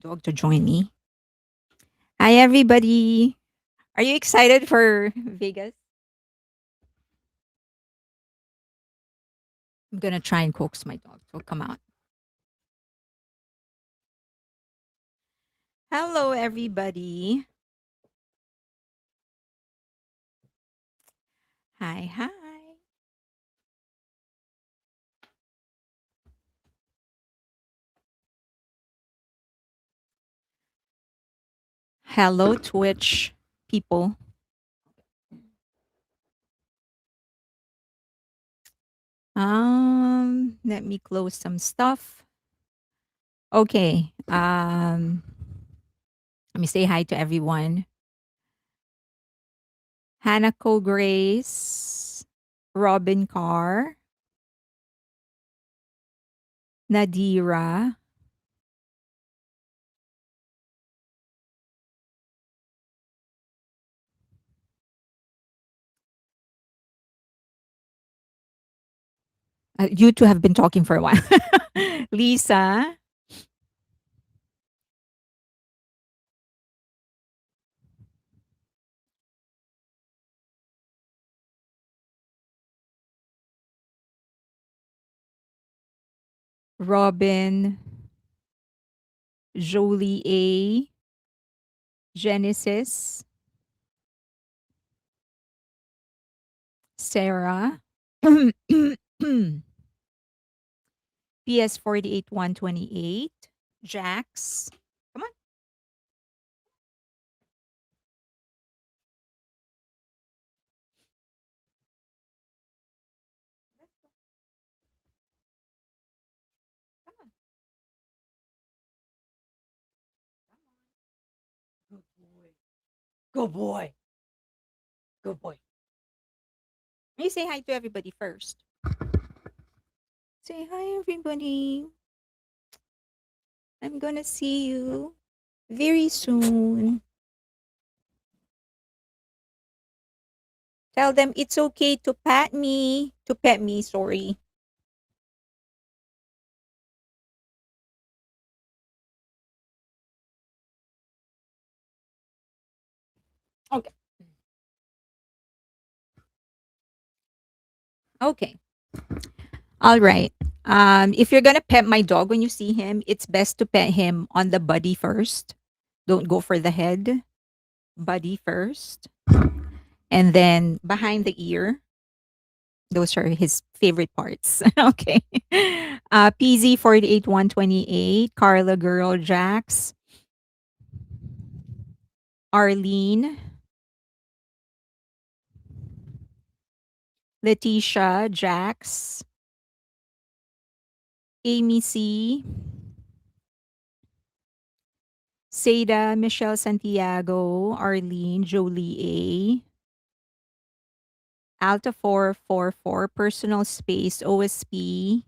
dog to join me. Hi, everybody. Are you excited for Vegas? I'm going to try and coax my dog to come out. Hello, everybody. Hi, hi. Hello, Twitch people. Let me close some stuff. Okay. Let me say hi to everyone. Hanako Grace, Robin Carr, Nadira, you two have been talking for a while. Lisa, Robin, Jolie A, Genesis, Sarah, PS 48128, Jax. Come on. Come on. Good boy. Good boy. Good boy. Let me say hi to everybody first. Say hi, everybody. I'm gonna see you very soon. Tell them it's okay to pat me. To pet me, sorry. Okay. Okay. All right. If you're gonna pet my dog when you see him, it's best to pet him on the body first. Don't go for the head. Body first. And then behind the ear. Those are his favorite parts. Okay. PZ 48128, Carla Girl Jax, Arlene, Letitia Jax, Amy C, Seda, Michelle Santiago, Arlene, Jolie A, Alta 444, Personal Space, OSP,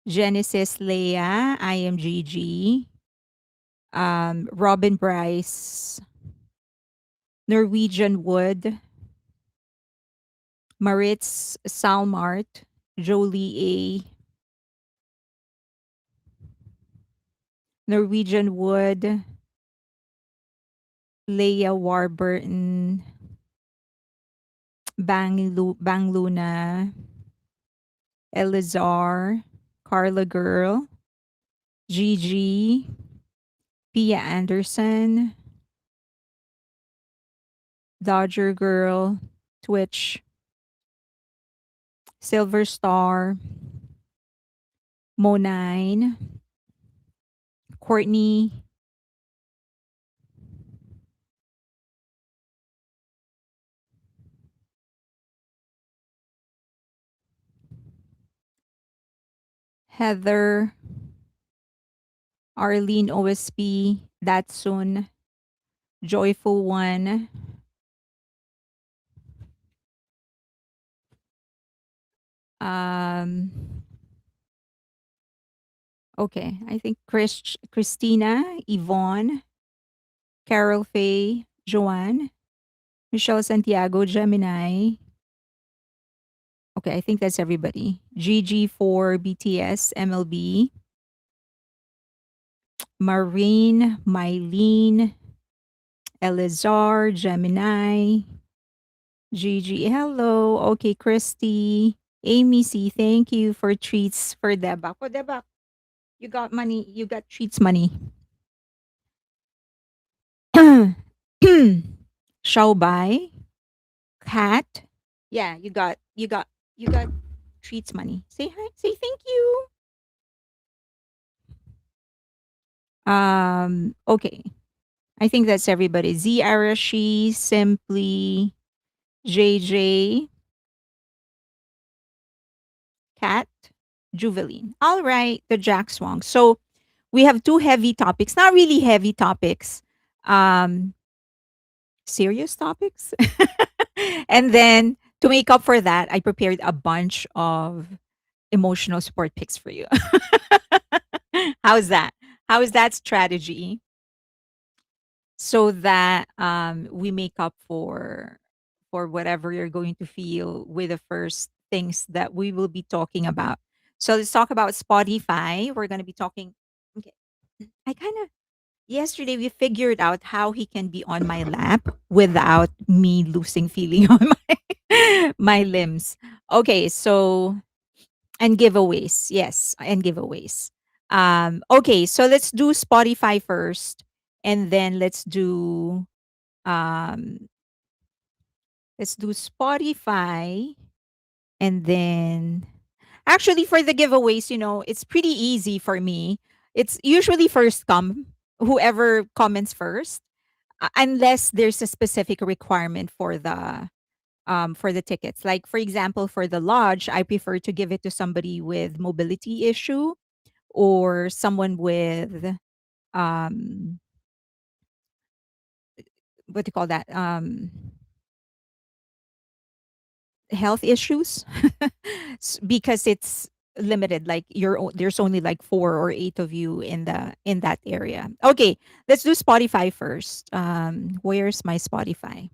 Genesis Leia, IMGG, Robin Bryce, Norwegian Wood, Maritz Salmart, Jolie A, Norwegian Wood, Leia Warburton, Bang Luna, Elizar, Carla Girl, Gigi, Pia Anderson, Dodger Girl, Twitch, Silver Star, Mo9, Courtney, Heather, Arlene OSP, Datsun, Joyful One, um, okay, I think Christina, Yvonne, Carol Faye, Joanne, Michelle Santiago, Gemini. Okay, I think that's everybody. GG for BTS, MLB, Marine, Mylene, Elizar, Gemini, Gigi. Hello. Okay, Christy. Amy C. Thank you for treats for Debak. Oh, Debak, you got money. You got treats money. Xiaobai, Cat. Yeah, you got treats money. Say hi. Say thank you. Okay. I think that's everybody. Z Arashi, Simply, JJ, Cat, Juveline. All right, the Jack Swang. So we have two heavy topics. Not really heavy topics. Um, serious topics. And then to make up for that, I prepared a bunch of emotional support picks for you. How's that? How is that strategy? So that we make up for whatever you're going to feel with the first things that we will be talking about. So let's talk about Spotify. We're going to be talking. Okay, I kind of yesterday we figured out how he can be on my lap without me losing feeling on my limbs. Okay, so and giveaways. Yes, and giveaways. Okay, so let's do Spotify first and then um let's do Spotify and then actually for the giveaways, it's pretty easy for me. It's usually first come, whoever comments first, unless there's a specific requirement for the tickets. Like for example, for the lodge, I prefer to give it to somebody with mobility issue or someone with um what do you call that? Health issues. Because it's limited, like there's only like 4 or 8 of you in that area. Okay, let's do Spotify first. Where's my Spotify?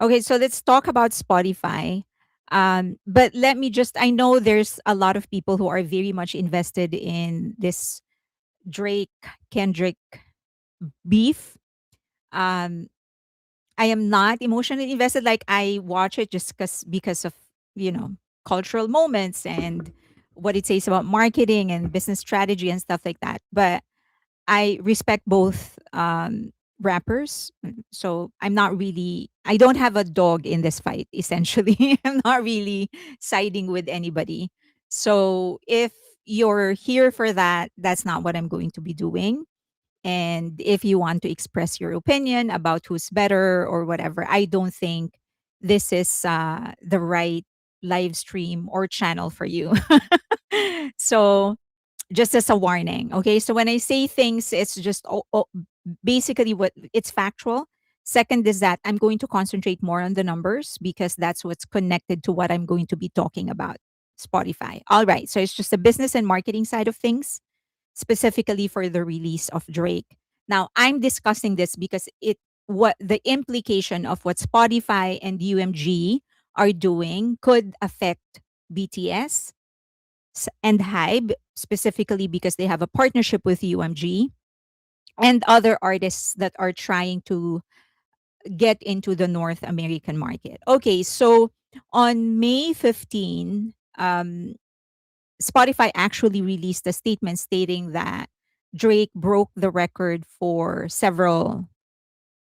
Okay, so let's talk about Spotify. But let me just, I know there's a lot of people who are very much invested in this Drake Kendrick beef. um I am not emotionally invested. Like I watch it just because of you know cultural moments and what it says about marketing and business strategy and stuff like that. But I respect both rappers. So I'm not really. I don't have a dog in this fight. Essentially, I'm not really siding with anybody. So if you're here for that, that's not what I'm going to be doing. And if you want to express your opinion about who's better or whatever, I don't think this is the right live stream or channel for you. So, just as a warning, okay? So, when I say things, it's just basically what it's factual. Second is that I'm going to concentrate more on the numbers because that's what's connected to what I'm going to be talking about. Spotify. All right. So, it's just the business and marketing side of things specifically for the release of Drake. Now, I'm discussing this because what the implication of what Spotify and UMG are doing could affect BTS and Hybe, specifically because they have a partnership with UMG and other artists that are trying to get into the North American market. Okay, so on May 15, Spotify actually released a statement stating that Drake broke the record for several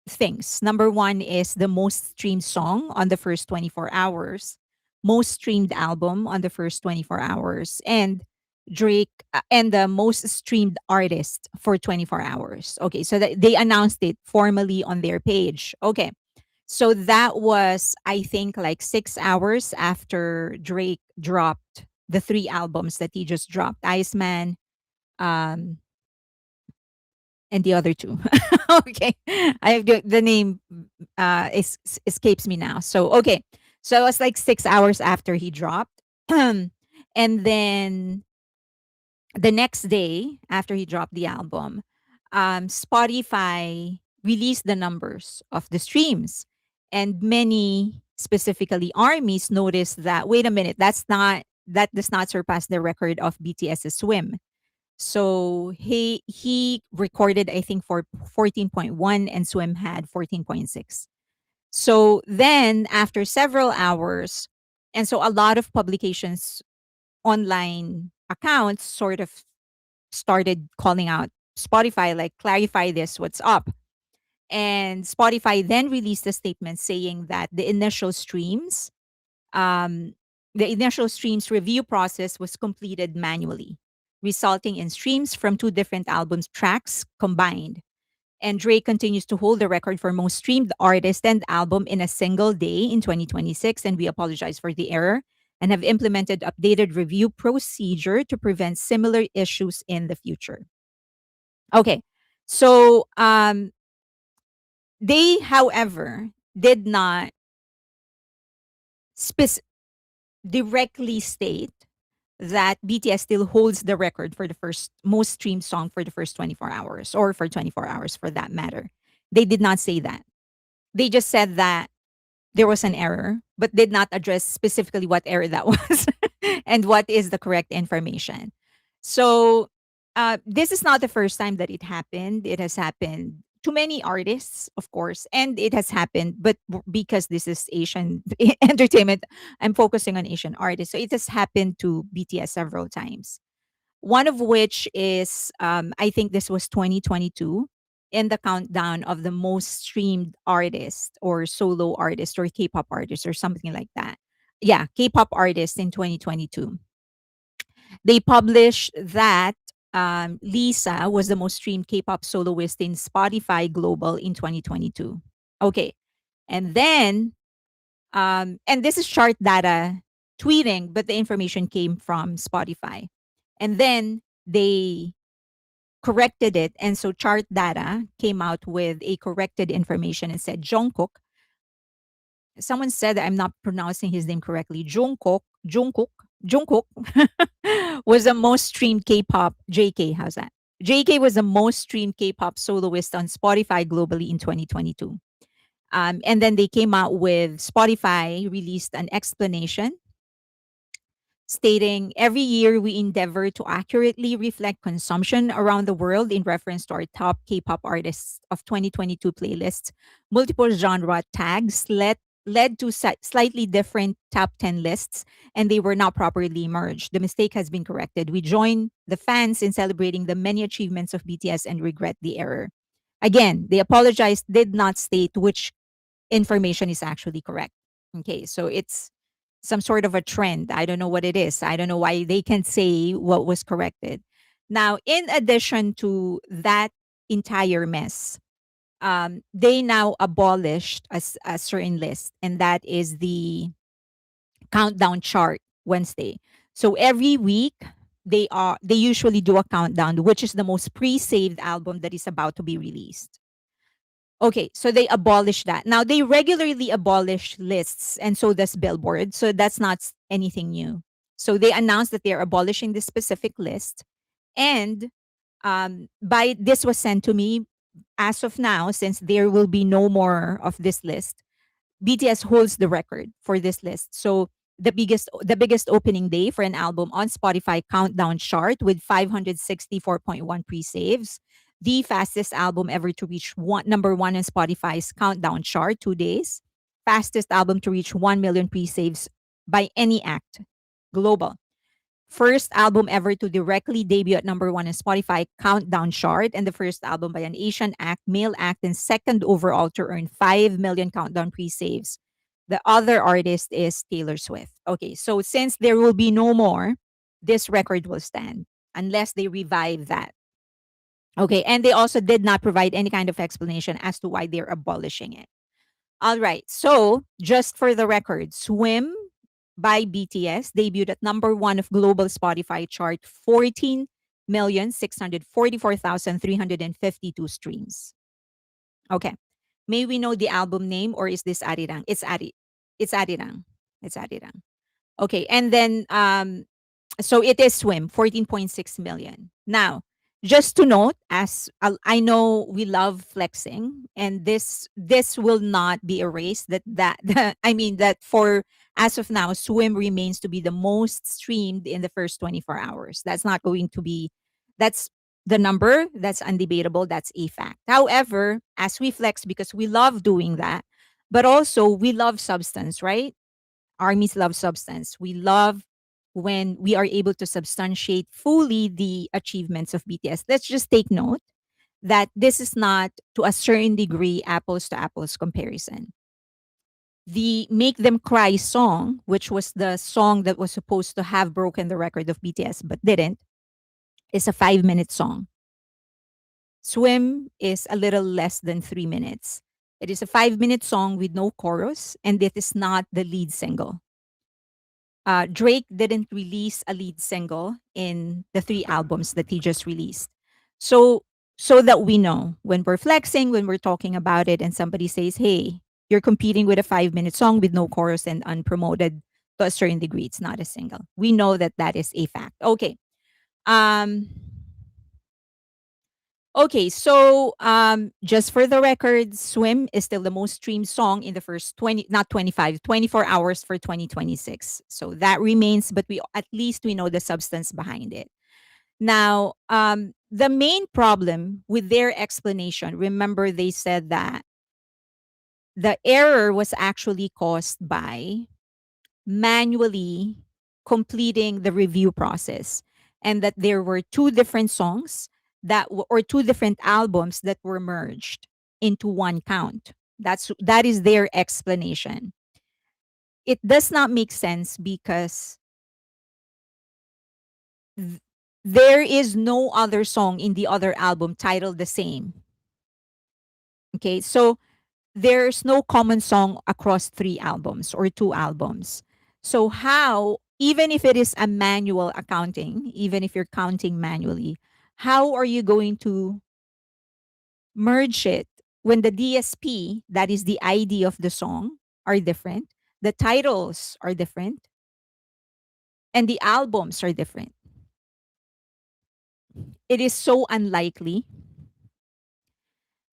things. Number one is the most streamed song on the first 24 hours, most streamed album on the first 24 hours, and Drake and the most streamed artist for 24 hours. Okay, so they announced it formally on their page. Okay, so that was, I think, like 6 hours after Drake dropped the three albums that he just dropped, Iceman, um, and the other two. Okay, I have the name escapes me now. So okay, so it was like 6 hours after he dropped, and then the next day after he dropped the album, Spotify released the numbers of the streams, and many, specifically armies, noticed that wait a minute, that does not surpass the record of BTS's Swim. So he recorded, I think, for 14.1 and Swim had 14.6. So then after several hours, and so a lot of publications, online accounts sort of started calling out Spotify, like, clarify this, what's up. And Spotify then released a statement saying that um, the initial streams review process was completed manually, resulting in streams from two different albums tracks combined. And Drake continues to hold the record for most streamed artist and album in a single day in 2026. And we apologize for the error and have implemented updated review procedure to prevent similar issues in the future. Okay. So they, however, did not spec- directly state that BTS still holds the record for the first most streamed song for the first 24 hours, or for 24 hours for that matter. They did not say that. They just said that there was an error, but did not address specifically what error that was and what is the correct information. So, this is not the first time that it happened. It has happened to many artists, of course, and it has happened, but because this is Asian entertainment, I'm focusing on Asian artists. So it has happened to BTS several times. One of which is, I think this was 2022, in the countdown of the most streamed artist or solo artist or K-pop artist or something like that. Yeah, K-pop artist in 2022. They published that Lisa was the most streamed K-pop soloist in Spotify Global in 2022. Okay, and then and this is chart data tweeting, but the information came from Spotify. And then they corrected it. And so chart data came out with a corrected information and said Jungkook. Someone said that I'm not pronouncing his name correctly. Jungkook was the most streamed K-pop. JK, how's that? JK was the most streamed K-pop soloist on Spotify globally in 2022. And then they came out with Spotify released an explanation stating every year we endeavor to accurately reflect consumption around the world in reference to our top K-pop artists of 2022 playlists. Multiple genre tags led to slightly different top 10 lists, and they were not properly merged. The mistake has been corrected. We join the fans in celebrating the many achievements of BTS and regret the error. Again, they apologized, did not state which information is actually correct. Okay, so it's some sort of a trend. I don't know what it is. I don't know why they can say what was corrected. Now, in addition to that entire mess, they now abolished a certain list, and that is the countdown chart Wednesday. So every week they usually do a countdown, which is the most pre-saved album that is about to be released. Okay, so they abolished that. Now they regularly abolish lists, and so does Billboard. So that's not anything new. So they announced that they're abolishing this specific list, and by this was sent to me as of now, since there will be no more of this list. BTS holds the record for this list. So the biggest opening day for an album on Spotify countdown chart with 564.1 pre-saves. The fastest album ever to reach number one in Spotify's countdown chart, 2 days. Fastest album to reach 1 million pre-saves by any act. Global. First album ever to directly debut at number one in Spotify countdown chart, and the first album by an Asian act, male act, and second overall to earn 5 million countdown pre-saves. The other artist is Taylor Swift. Okay, so since there will be no more, this record will stand unless they revive that. Okay, and they also did not provide any kind of explanation as to why they're abolishing it. All right, so just for the record, Swim by BTS debuted at number one of global Spotify chart, 14,644,352 streams. Okay. May we know the album name, or is this Arirang? It's Arirang. It's Arirang. Okay. And then so it is Swim, 14.6 million. Now, just to note, as I know we love flexing, and this will not be erased. I mean that for as of now, Swim remains to be the most streamed in the first 24 hours. That's not going to be That's the number, that's undebatable, that's a fact. However, as we flex, because we love doing that, but also we love substance, right? Armies love substance. We love when we are able to substantiate fully the achievements of BTS. Let's just take note that this is not, to a certain degree, apples to apples comparison. The Make Them Cry song, which was the song that was supposed to have broken the record of BTS but didn't, is a 5-minute song. Swim is a little less than 3 minutes. It is a 5-minute song with no chorus, and it is not the lead single. Drake didn't release a lead single in the 3 albums that he just released. So, so that we know when we're flexing, when we're talking about it, and somebody says, "Hey, you're competing with a 5-minute song with no chorus and unpromoted to a certain degree. It's not a single." We know that that is a fact. Okay. Um, Okay, so just for the record, Swim is still the most streamed song in the first 20, not 25, 24 hours for 2026. So that remains, but we at least we know the substance behind it. Now, the main problem with their explanation, remember they said that the error was actually caused by manually completing the review process, and that there were two different songs or two different albums that were merged into one count. That is their explanation. It does not make sense because th- there is no other song in the other album titled the same. Okay, so there's no common song across 3 albums or 2 albums. So how, even if it is a manual accounting, even if you're counting manually, how are you going to merge it when the DSP, that is the ID of the song, are different, the titles are different, and the albums are different? It is so unlikely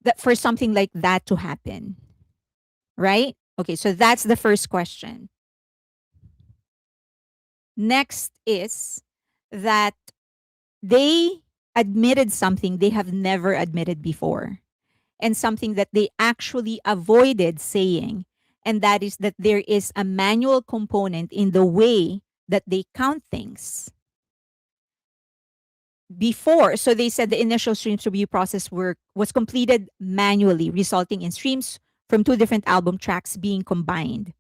that for something like that to happen, right? Okay, so that's the first question. Next is that they admitted something they have never admitted before, and something that they actually avoided saying. And that is that there is a manual component in the way that they count things. Before, so they said the initial streams review process was completed manually, resulting in streams from two different album tracks being combined.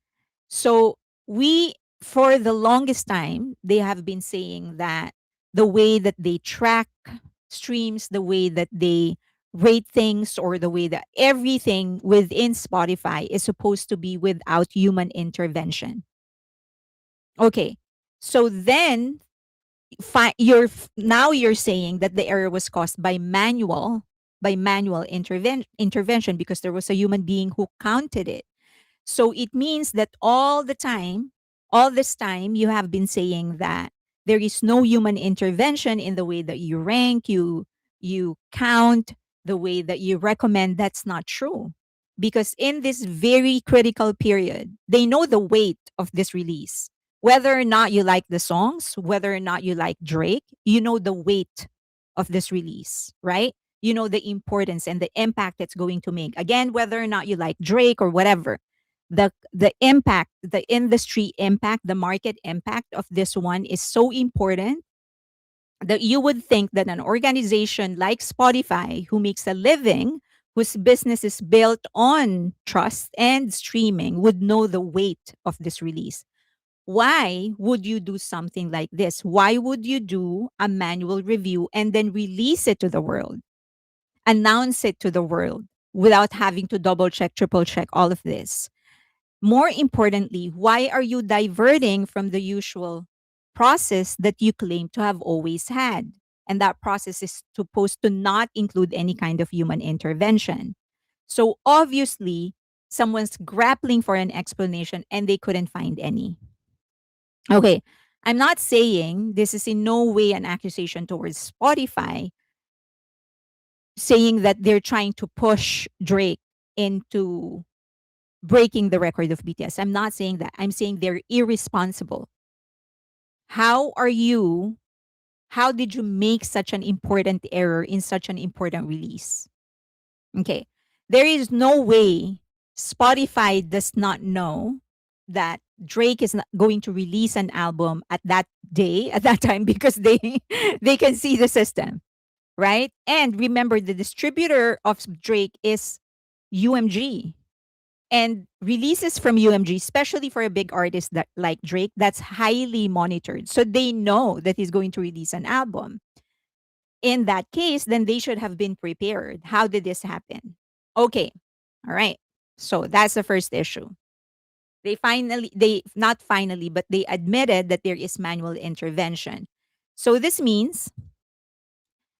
So we, for the longest time, they have been saying that the way that they track streams, the way that they rate things, or the way that everything within Spotify is supposed to be without human intervention. Okay. So then now you're saying that the error was caused by manual intervention because there was a human being who counted it. So it means that all this time, you have been saying that there is no human intervention in the way that you rank, you count, the way that you recommend. That's not true. Because in this very critical period, they know the weight of this release. Whether or not you like the songs, whether or not you like Drake, you know the weight of this release, right? You know the importance and the impact it's going to make. Again, whether or not you like Drake or whatever, the impact, the industry impact, the market impact of this one is so important that you would think that an organization like Spotify, who makes a living, whose business is built on trust and streaming, would know the weight of this release. Why would you do something like this? Why would you do a manual review and then release it to the world, announce it to the world without having to double check, triple check all of this? More importantly, why are you diverting from the usual process that you claim to have always had? And that process is supposed to not include any kind of human intervention. So obviously, someone's grappling for an explanation and they couldn't find any. Okay, I'm not saying this is in no way an accusation towards Spotify, saying that they're trying to push Drake into breaking the record of BTS. I'm not saying that. I'm saying they're irresponsible. How are you How did you make such an important error in such an important release? Okay. There is no way Spotify does not know that Drake is not going to release an album at that day, at that time, because they they can see the system, right? And remember, the distributor of Drake is UMG. And releases from UMG, especially for a big artist that like Drake, that's highly monitored. So they know that he's going to release an album. In that case, then they should have been prepared. How did this happen? Okay. All right. So that's the first issue. They not finally, but they admitted that there is manual intervention. So this means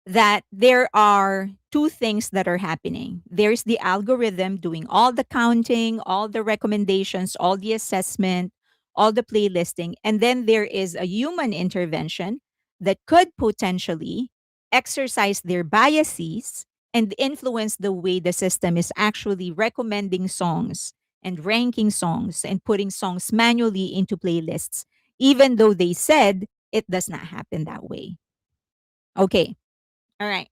that there are two things that are happening. There's the algorithm doing all the counting, all the recommendations, all the assessment, all the playlisting. And then there is a human intervention that could potentially exercise their biases and influence the way the system is actually recommending songs and ranking songs and putting songs manually into playlists, even though they said it does not happen that way. Okay. All right.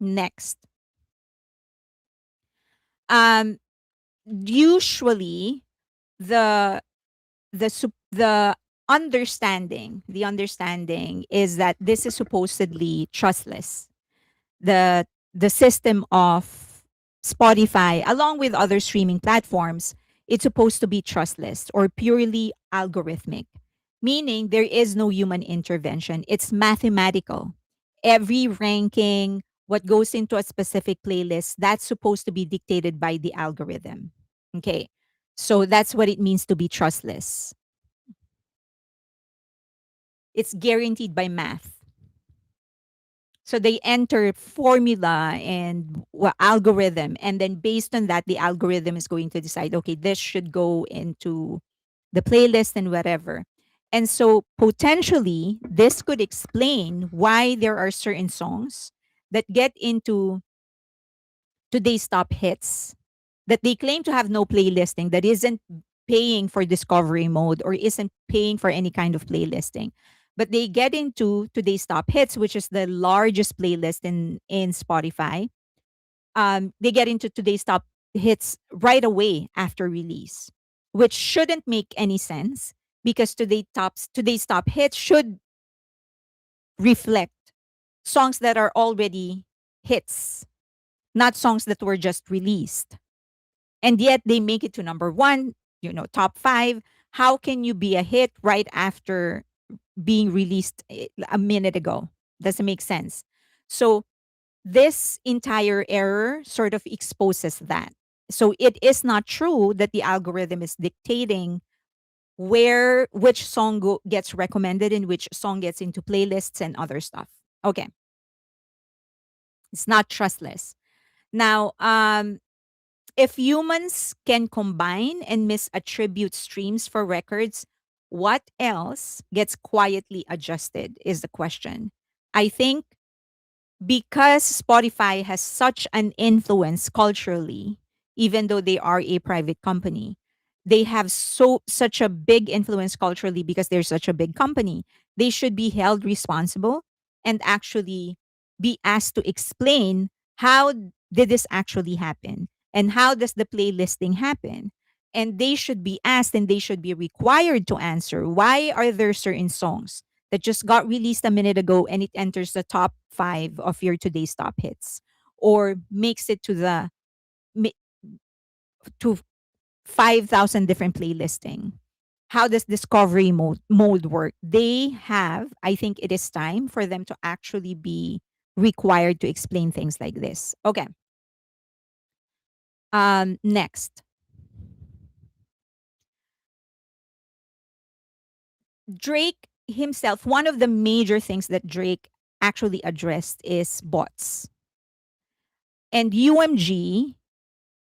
Next. Um, Usually the the understanding is that this is supposedly trustless. The system of Spotify, along with other streaming platforms, it's supposed to be trustless or purely algorithmic, meaning there is no human intervention. It's mathematical. Every ranking, what goes into a specific playlist, that's supposed to be dictated by the algorithm. Okay. So that's what it means to be trustless. It's guaranteed by math. So they enter formula and algorithm, and then based on that, the algorithm is going to decide, okay, this should go into the playlist and whatever. And so potentially, this could explain why there are certain songs that get into today's top hits that they claim to have no playlisting, that isn't paying for discovery mode or isn't paying for any kind of playlisting. But they get into today's top hits, which is the largest playlist in Spotify. They get into today's top hits right away after release, which shouldn't make any sense because today's top hits should reflect songs that are already hits, not songs that were just released. And yet they make it to number one, top five. How can you be a hit right after being released a minute ago? Doesn't make sense. So this entire error sort of exposes that. So it is not true that the algorithm is dictating which song gets recommended and which song gets into playlists and other stuff. Okay, it's not trustless. Now, if humans can combine and misattribute streams for records, what else gets quietly adjusted is the question. I think because Spotify has such an influence culturally, even though they are a private company, they have such a big influence culturally because they're such a big company. They should be held responsible and actually be asked to explain how did this actually happen and how does the playlisting happen. And they should be asked and they should be required to answer why are there certain songs that just got released a minute ago and it enters the top five of your today's top hits or makes it to mi- to 5,000 different playlisting. How does discovery mode work? They have, I think it is time for them to actually be required to explain things like this. Okay. Next. Drake himself, one of the major things that Drake actually addressed is bots. And UMG,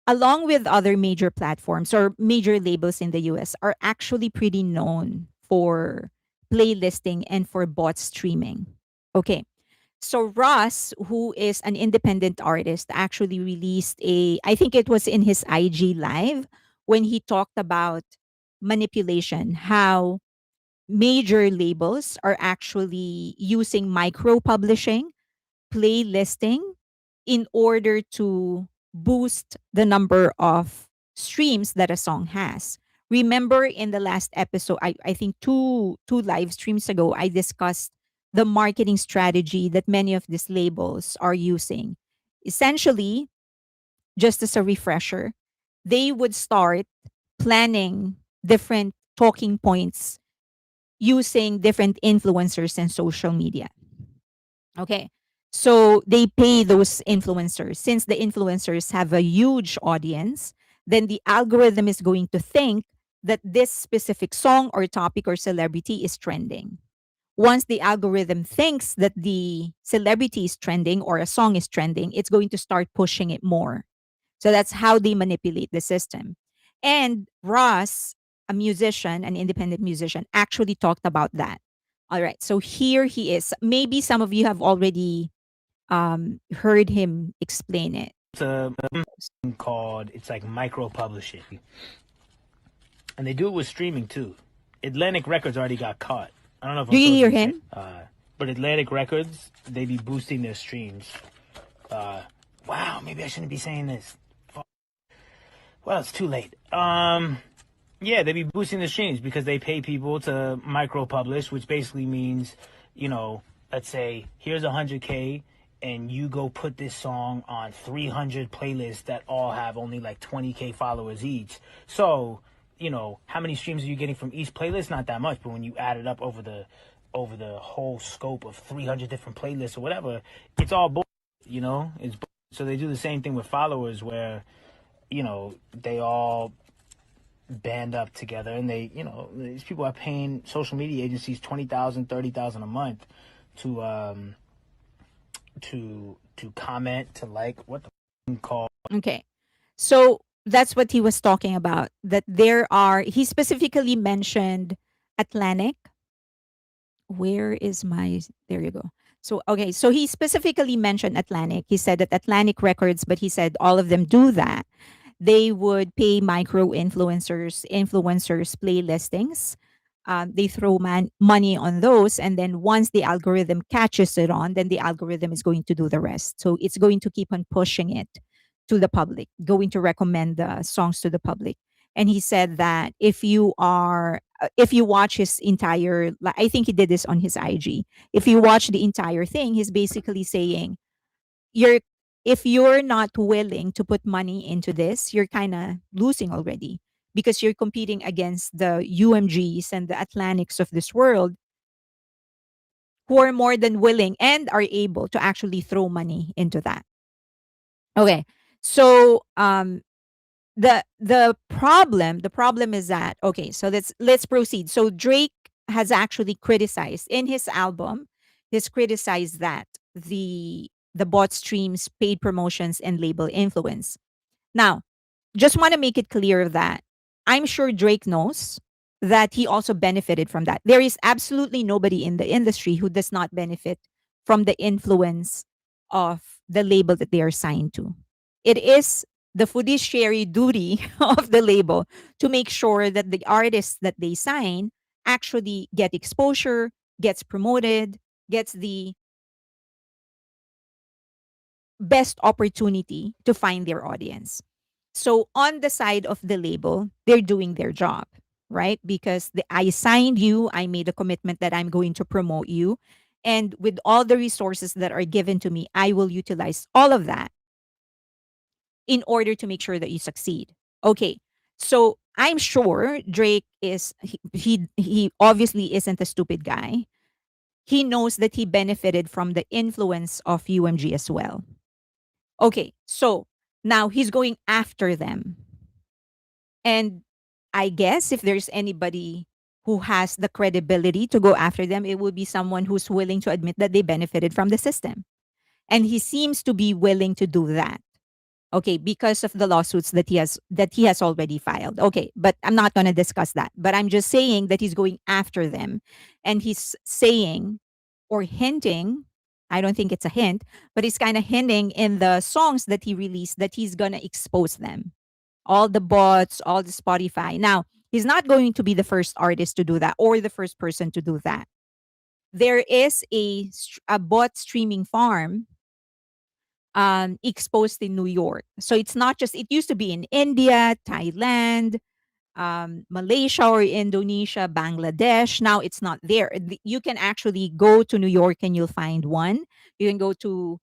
along with other major platforms or major labels in the US, are actually pretty known for playlisting and for bot streaming. Okay. So Ross, who is an independent artist, actually released I think it was in his IG live when he talked about manipulation, how major labels are actually using micro publishing, playlisting in order to boost the number of streams that a song has. Remember in the last episode, I think two live streams ago, I discussed the marketing strategy that many of these labels are using. Essentially, just as a refresher, they would start planning different talking points using different influencers and social media. Okay. So they pay those influencers. Since the influencers have a huge audience, then the algorithm is going to think that this specific song or topic or celebrity is trending. Once the algorithm thinks that the celebrity is trending or a song is trending, it's going to start pushing it more. So that's how they manipulate the system. And Ross, a musician, an independent musician, actually talked about that. All right. So here he is. Maybe some of you have already heard him explain it. It's a called, it's like micro publishing. And they do it with streaming too. Atlantic Records already got caught. I don't know if Do I'm you supposed hear to say, him? but Atlantic Records, they be boosting their streams. Wow, maybe I shouldn't be saying this. Well, it's too late. Yeah, they be boosting the streams because they pay people to micro publish, which basically means, let's say here's 100K and you go put this song on 300 playlists that all have only like 20K followers each. So, how many streams are you getting from each playlist? Not that much, but when you add it up over the whole scope of 300 different playlists or whatever, it's all it's so they do the same thing with followers where, they all band up together and they, these people are paying social media agencies 20,000, 30,000 a month to comment, to like, what the call. Okay. So that's what he was talking about. That he specifically mentioned Atlantic. Where is there you go. So, okay. So he specifically mentioned Atlantic. He said that Atlantic Records, but he said all of them do that. They would pay micro influencers play listings. They throw money on those, and then once the algorithm catches it on, then the algorithm is going to do the rest. So it's going to keep on pushing it to the public, going to recommend the songs to the public. And he said that if you watch his entire, I think he did this on his IG. If you watch the entire thing, he's basically saying you're if you're not willing to put money into this, you're kind of losing already because you're competing against the UMGs and the Atlantics of this world who are more than willing and are able to actually throw money into that. Okay. So the problem is that, okay, so let's proceed. So Drake has actually criticized in his album, he's criticized that the bot streams, paid promotions, and label influence. Now, just want to make it clear that I'm sure Drake knows that he also benefited from that. There is absolutely nobody in the industry who does not benefit from the influence of the label that they are signed to. It is the fiduciary duty of the label to make sure that the artists that they sign actually get exposure, gets promoted, gets the best opportunity to find their audience. So on the side of the label, they're doing their job, right? Because I signed you, I made a commitment that I'm going to promote you. And with all the resources that are given to me, I will utilize all of that in order to make sure that you succeed. Okay. So I'm sure Drake he obviously isn't a stupid guy. He knows that he benefited from the influence of UMG as well. Okay, so now he's going after them. And I guess if there's anybody who has the credibility to go after them, it would be someone who's willing to admit that they benefited from the system. And he seems to be willing to do that. Okay, because of the lawsuits that he has already filed. Okay, but I'm not going to discuss that. But I'm just saying that he's going after them, and he's saying or hinting, I don't think it's a hint, but he's kind of hinting in the songs that he released that he's going to expose them. All the bots, all the Spotify. Now, He's not going to be the first artist to do that or the first person to do that. There is a bot streaming farm exposed in New York. So it's not just, it used to be in India, Thailand, Malaysia or Indonesia, Bangladesh. Now it's not there. You can actually go to New York and you'll find one. You can go to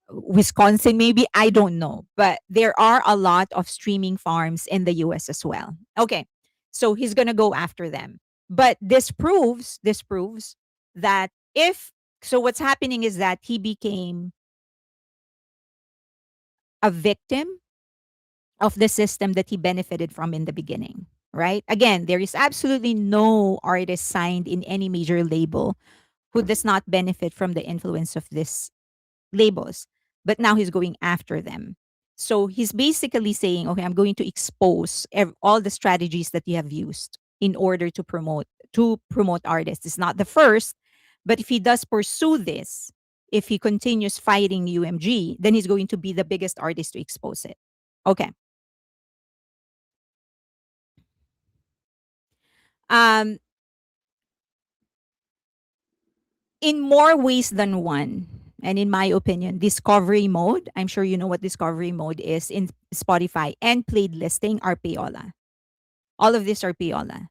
Wisconsin, maybe. I don't know. But there are a lot of streaming farms in the US as well. Okay. So he's going to go after them. But this proves that if so what's happening is that he became a victim of the system that he benefited from in the beginning, right? Again, there is absolutely no artist signed in any major label who does not benefit from the influence of these labels. But now he's going after them. So he's basically saying, okay, I'm going to expose all the strategies that you have used in order to promote artists. It's not the first, but if he does pursue this, if he continues fighting UMG, then he's going to be the biggest artist to expose it. Okay. Um, in more ways than one, and in my opinion, discovery mode, I'm sure you know what discovery mode is in Spotify, and played listing are payola. All of these are payola.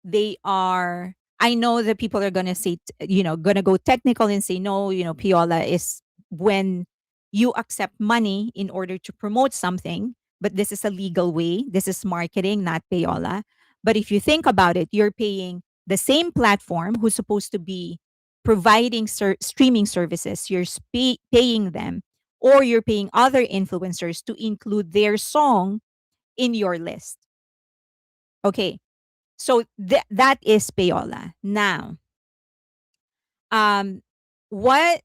They are, I know that people are gonna say, gonna go technical and say, no, payola is when you accept money in order to promote something, but this is a legal way. This is marketing, not payola. But if you think about it, you're paying the same platform who's supposed to be providing streaming services. You're paying them, or you're paying other influencers to include their song in your list. Okay. So that is payola. Now, um, what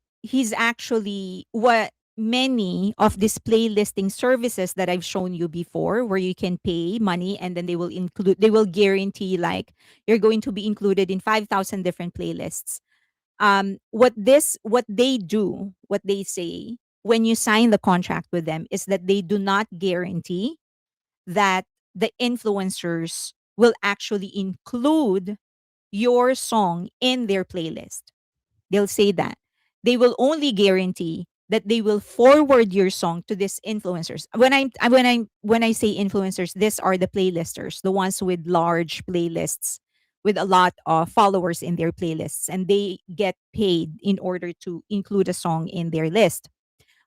many of these playlisting services that I've shown you before, where you can pay money and then they will guarantee like you're going to be included in 5,000 different playlists. What they say when you sign the contract with them is that they do not guarantee that the influencers will actually include your song in their playlist. They'll say that. They will only guarantee that they will forward your song to these influencers. When I say influencers, these are the playlisters, the ones with large playlists with a lot of followers in their playlists, and they get paid in order to include a song in their list.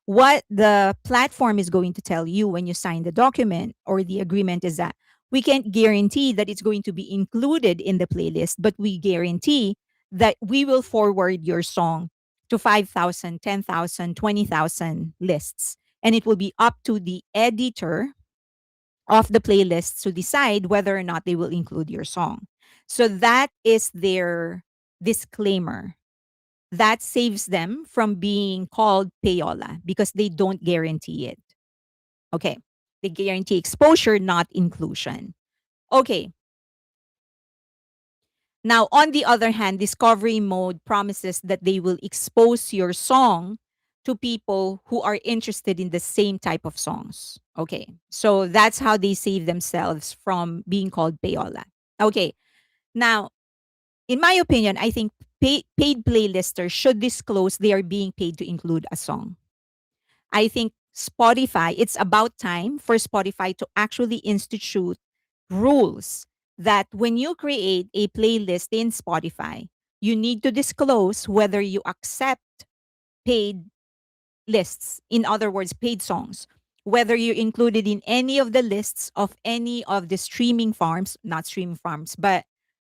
What the platform is going to tell you when you sign the document or the agreement is that we can't guarantee that it's going to be included in the playlist, but we guarantee that we will forward your song to 5,000, 10,000, 20,000 lists. And it will be up to the editor of the playlist to decide whether or not they will include your song. So that is their disclaimer. That saves them from being called payola because they don't guarantee it. Okay. They guarantee exposure, not inclusion. Okay. Now, on the other hand, discovery mode promises that they will expose your song to people who are interested in the same type of songs. Okay. So that's how they save themselves from being called payola. Okay. Now, in my opinion, I think paid playlisters should disclose they are being paid to include a song. I think Spotify, it's about time for Spotify to actually institute rules that when you create a playlist in Spotify, you need to disclose whether you accept paid lists. In other words, paid songs. Whether you're included in any of the lists of any of the streaming farms, not streaming farms, but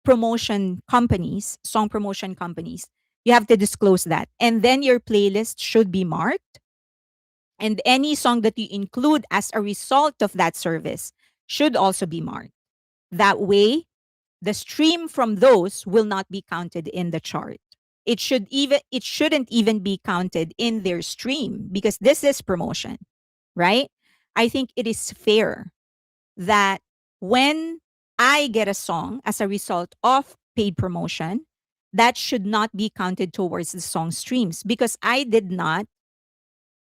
promotion companies, song promotion companies, you have to disclose that. And then your playlist should be marked. And any song that you include as a result of that service should also be marked. That way, the stream from those will not be counted in the chart. It shouldn't even be counted in their stream because this is promotion, right? I think it is fair that when I get a song as a result of paid promotion, that should not be counted towards the song streams because I did not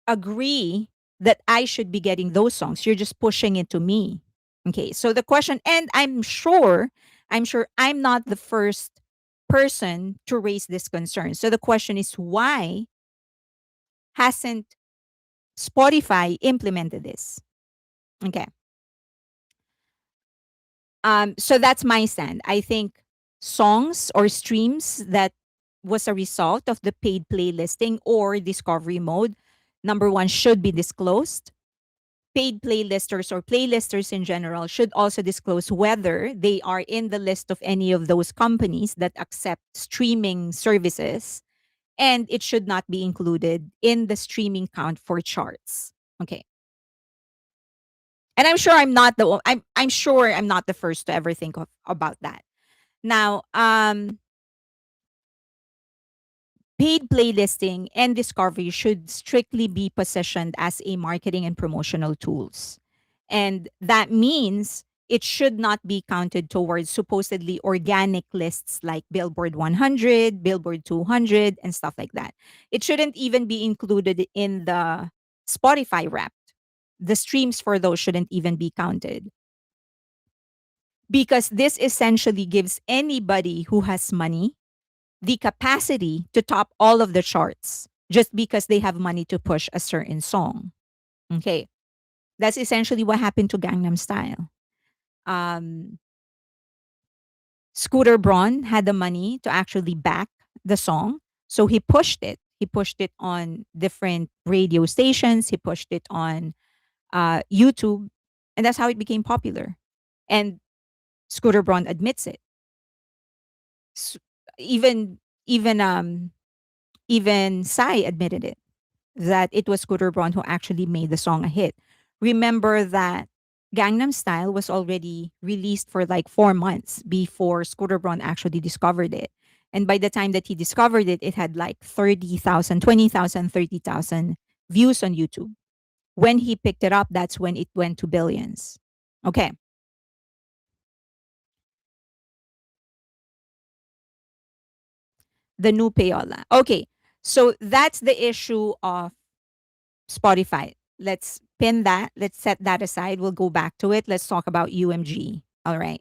agree that I should be getting those songs. You're just pushing it to me. Okay, so the question, and I'm sure I'm not the first person to raise this concern. So the question is, why hasn't Spotify implemented this? Okay. So that's my stand. I think songs or streams that was a result of the paid playlisting or discovery mode, number one, should be disclosed. Paid playlisters or playlisters in general should also disclose whether they are in the list of any of those companies that accept streaming services, and it should not be included in the streaming count for charts. Okay. And I'm sure I'm not the first to ever think of about that. Now, paid playlisting and discovery should strictly be positioned as a marketing and promotional tools. And that means it should not be counted towards supposedly organic lists like Billboard 100, Billboard 200, and stuff like that. It shouldn't even be included in the Spotify Wrapped. The streams for those shouldn't even be counted, because this essentially gives anybody who has money the capacity to top all of the charts just because they have money to push a certain song. Okay. That's essentially what happened to Gangnam Style. Um, Scooter Braun had the money to actually back the song. So he pushed it. He pushed it on different radio stations. He pushed it on YouTube. And that's how it became popular. And Scooter Braun admits it. S- even even even Psy admitted it, that it was Scooter Braun who actually made the song a hit. Remember that Gangnam Style was already released for like 4 months before Scooter Braun actually discovered it. And by the time that he discovered it, it had like 30,000, 20,000, 30,000 views on YouTube. When he picked it up, that's when it went to billions. Okay. The new payola. Okay. So that's the issue of Spotify. Let's pin that. Let's set that aside. We'll go back to it. Let's talk about UMG. All right.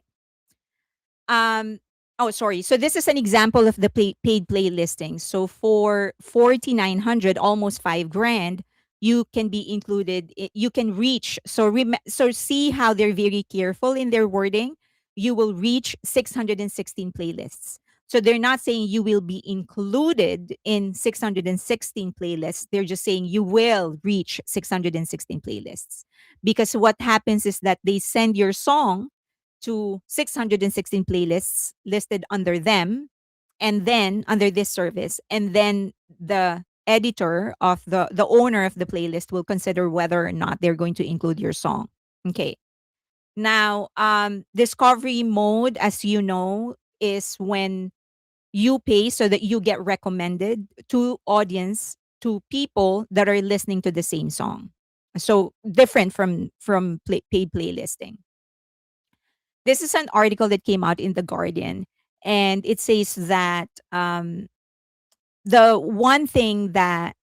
Um, oh, sorry. So this is an example of the paid play listings. So for 4,900, almost 5 grand, you can be included. You can reach. So see how they're very careful in their wording. You will reach 616 playlists. So they're not saying you will be included in 616 playlists. They're just saying you will reach 616 playlists. Because what happens is that they send your song to 616 playlists listed under them, and then under this service, and then the editor of the owner of the playlist will consider whether or not they're going to include your song. Okay. Now, discovery mode, as you know, is when you pay so that you get recommended to audience, to people that are listening to the same song. So different from paid playlisting. This is an article that came out in The Guardian, and it says that the one thing that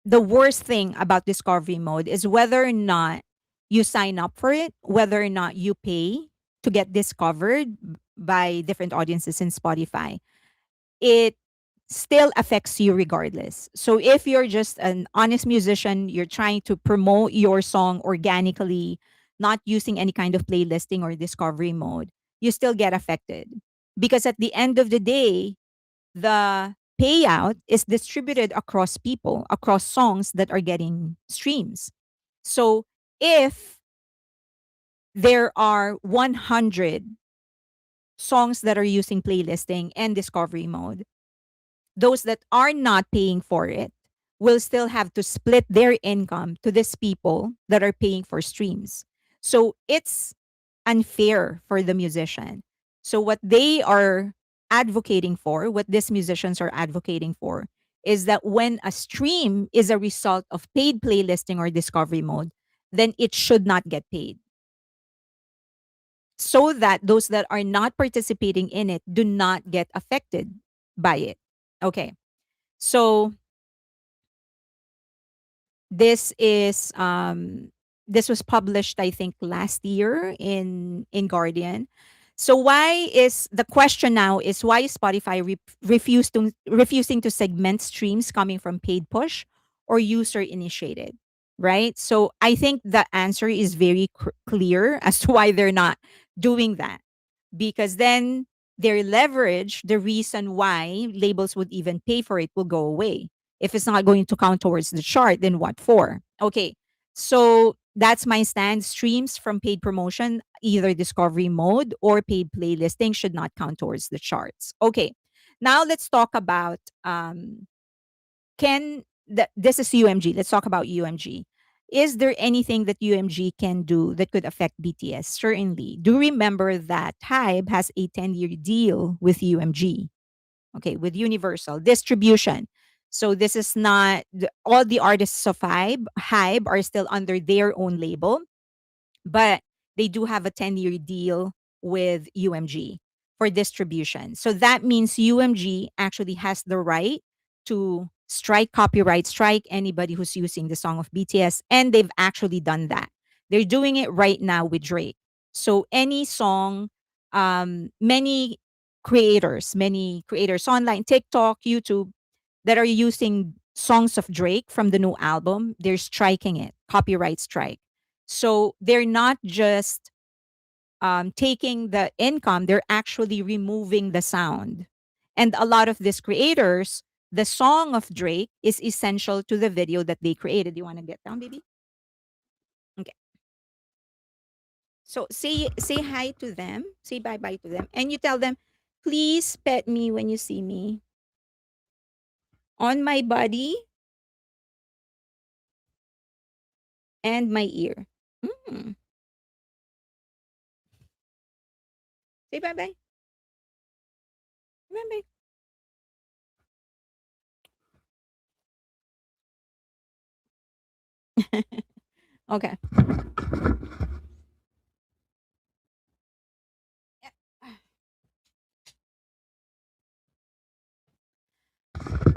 the worst thing about discovery mode is whether or not you sign up for it, whether or not you pay to get discovered by different audiences in Spotify. It still affects you regardless. So if you're just an honest musician, you're trying to promote your song organically, not using any kind of playlisting or discovery mode, you still get affected. Because at the end of the day, the payout is distributed across people, across songs that are getting streams. So if there are 100 songs that are using playlisting and discovery mode, those that are not paying for it will still have to split their income to these people that are paying for streams. So it's unfair for the musician. So what they are advocating for, what these musicians are advocating for, is that when a stream is a result of paid playlisting or discovery mode, then it should not get paid, so that those that are not participating in it do not get affected by it. Okay. So this is This was published, I think, last year in Guardian. So why is the question now is why is Spotify refusing to segment streams coming from paid push or user initiated, right? So I think the answer is very clear as to why they're not doing that, because then their leverage, the reason why labels would even pay for it, will go away. If it's not going to count towards the chart, then what for? Okay, so that's my stand. Streams from paid promotion, either discovery mode or paid playlisting, should not count towards the charts. Okay, now let's talk about this is UMG. Let's talk about UMG. Is there anything that UMG can do that could affect BTS? Certainly. Do remember that Hybe has a 10-year deal with UMG, okay, with Universal Distribution. So this is not all the artists of Hybe are still under their own label, but they do have a 10-year deal with UMG for distribution. So that means UMG actually has the right to strike copyright, strike anybody who's using the song of BTS. And they've actually done that. They're doing it right now with Drake. So any song, many creators online, TikTok, YouTube, that are using songs of Drake from the new album, they're striking it, copyright strike. So they're not just taking the income, they're actually removing the sound. And a lot of these creators, the song of Drake is essential to the video that they created. You want to get down, baby? Okay. So say hi to them, say bye bye to them, and you tell them, please pet me when you see me on my body and my ear. Mm. Say bye bye. Bye bye. Okay.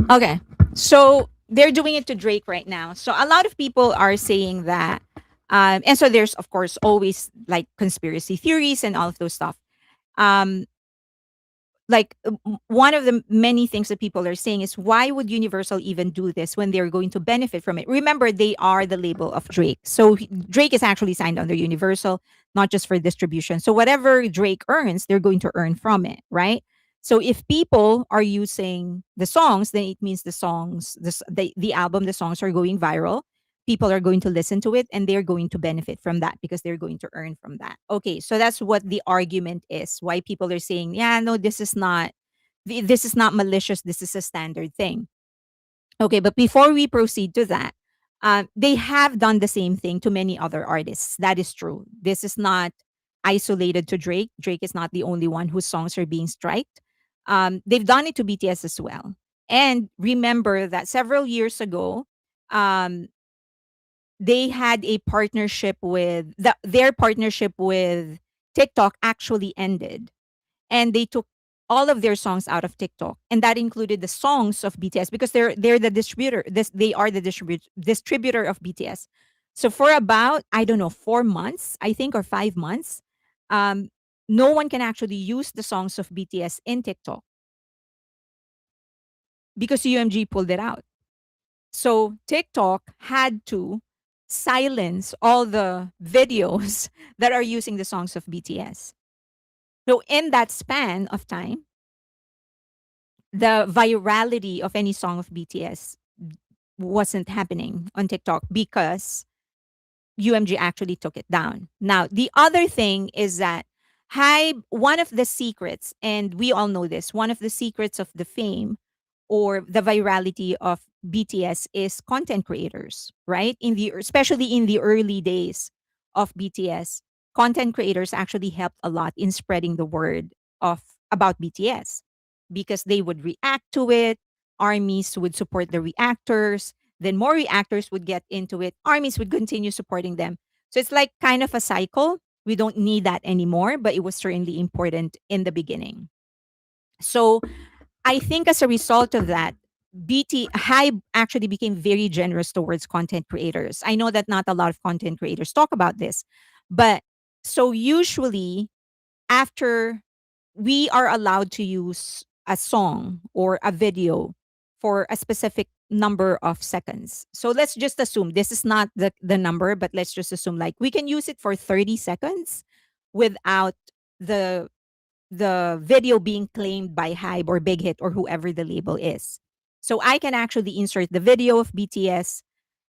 Okay. So they're doing it to Drake right now. So a lot of people are saying that, and so there's of course always like conspiracy theories and all of those stuff. Um, like one of the many things that people are saying is why would Universal even do this when they're going to benefit from it? Remember, they are the label of Drake. So Drake is actually signed under Universal, not just for distribution. So whatever Drake earns, they're going to earn from it, right? So if people are using the songs, then it means the album, the songs are going viral. People are going to listen to it and they're going to benefit from that because they're going to earn from that. Okay, so that's what the argument is. Why people are saying, yeah, no, this is not malicious. This is a standard thing. Okay, but before we proceed to that, they have done the same thing to many other artists. That is true. This is not isolated to Drake. Drake is not the only one whose songs are being striked. They've done it to BTS as well. And remember that several years ago, um, they had a partnership with their partnership with TikTok actually ended, and they took all of their songs out of TikTok, and that included the songs of BTS because they're the distributor. They are the distributor of BTS. So for about, I don't know, 4 months, I think, or 5 months, um, no one can actually use the songs of BTS in TikTok because UMG pulled it out. So TikTok had to silence all the videos that are using the songs of BTS. So in that span of time, the virality of any song of BTS wasn't happening on TikTok because UMG actually took it down. Now, the other thing is that one of the secrets, and we all know this, one of the secrets of the fame or the virality of BTS is content creators, right? Especially in the early days of BTS, content creators actually helped a lot in spreading the word of about BTS because they would react to it, armies would support the reactors, then more reactors would get into it, armies would continue supporting them. So it's like kind of a cycle. We don't need that anymore, but it was certainly important in the beginning. So I think as a result of that, Hybe actually became very generous towards content creators. I know that not a lot of content creators talk about this, but so usually after we are allowed to use a song or a video for a specific number of seconds. So let's just assume this is not the number, but let's just assume like we can use it for 30 seconds without the the video being claimed by Hybe or Big Hit or whoever the label is. So I can actually insert the video of BTS,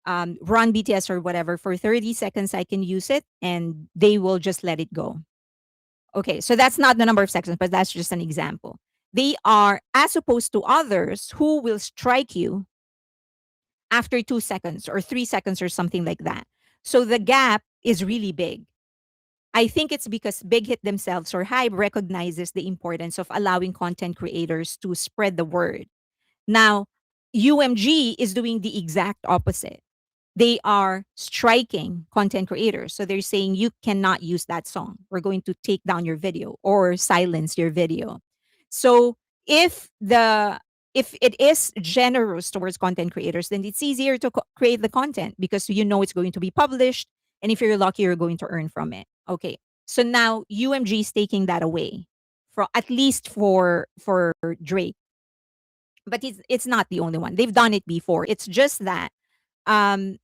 run BTS or whatever for 30 seconds. I can use it and they will just let it go. Okay, so that's not the number of seconds, but that's just an example. They are, as opposed to others who will strike you after 2 seconds or 3 seconds or something like that. So the gap is really big. I think it's because Big Hit themselves or Hype recognizes the importance of allowing content creators to spread the word. Now, UMG is doing the exact opposite. They are striking content creators. So they're saying you cannot use that song. We're going to take down your video or silence your video. So if the if it is generous towards content creators, then it's easier to create the content because you know it's going to be published, and if you're lucky, you're going to earn from it. Okay, so now UMG is taking that away, for at least for Drake, but it's not the only one. They've done it before. It's just that um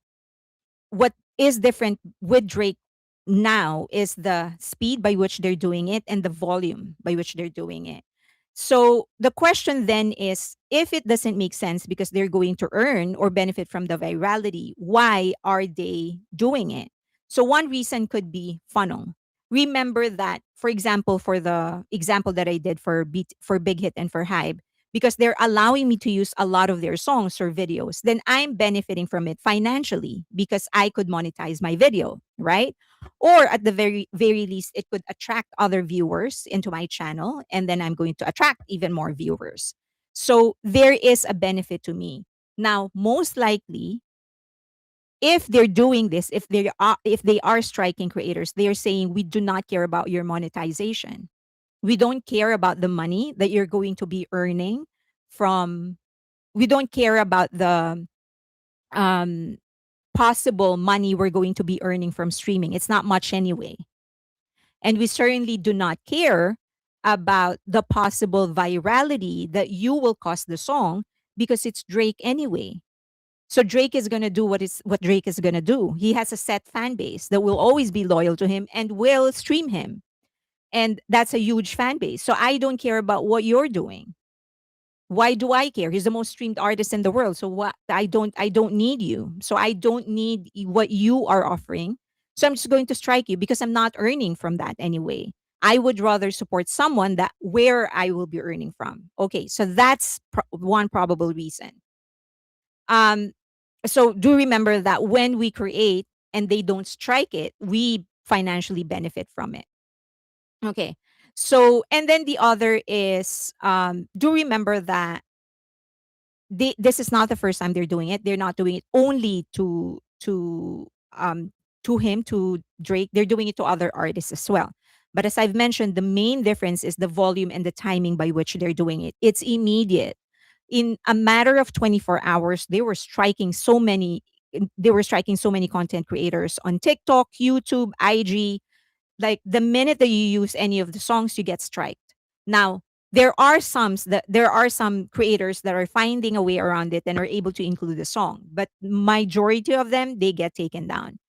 what is different with Drake now is the speed by which they're doing it and the volume by which they're doing it. So the question then is, if it doesn't make sense because they're going to earn or benefit from the virality, why are they doing it? So one reason could be funnel. Remember that, for example, for the example that I did for Big Hit and for Hype, because they're allowing me to use a lot of their songs or videos, then I'm benefiting from it financially because I could monetize my video, right? Or at the very least, it could attract other viewers into my channel, and then I'm going to attract even more viewers. So there is a benefit to me. Now, most likely, if they're doing this, if they are striking creators, they are saying we do not care about your monetization. We don't care about the money that you're going to be earning from. We don't care about the um, possible money we're going to be earning from streaming. It's not much anyway. And we certainly do not care about the possible virality that you will cause the song because it's Drake anyway. So Drake is going to do what Drake is going to do. He has a set fan base that will always be loyal to him and will stream him. And that's a huge fan base. So I don't care about what you're doing. Why do I care? He's the most streamed artist in the world. So what? I don't need you. So I don't need what you are offering. So I'm just going to strike you because I'm not earning from that anyway. I would rather support someone that where I will be earning from. Okay, so that's one probable reason. Um, so do remember that when we create and they don't strike it, we financially benefit from it. Okay. So and then the other is do remember that this is not the first time they're doing it. They're not doing it only to him, to Drake. They're doing it to other artists as well. But as I've mentioned, the main difference is the volume and the timing by which they're doing it. It's immediate. In a matter of 24 hours, they were striking so many content creators on TikTok, YouTube, IG. Like the minute that you use any of the songs, you get striked. Now, there are some creators that are finding a way around it and are able to include the song, but majority of them, they get taken down.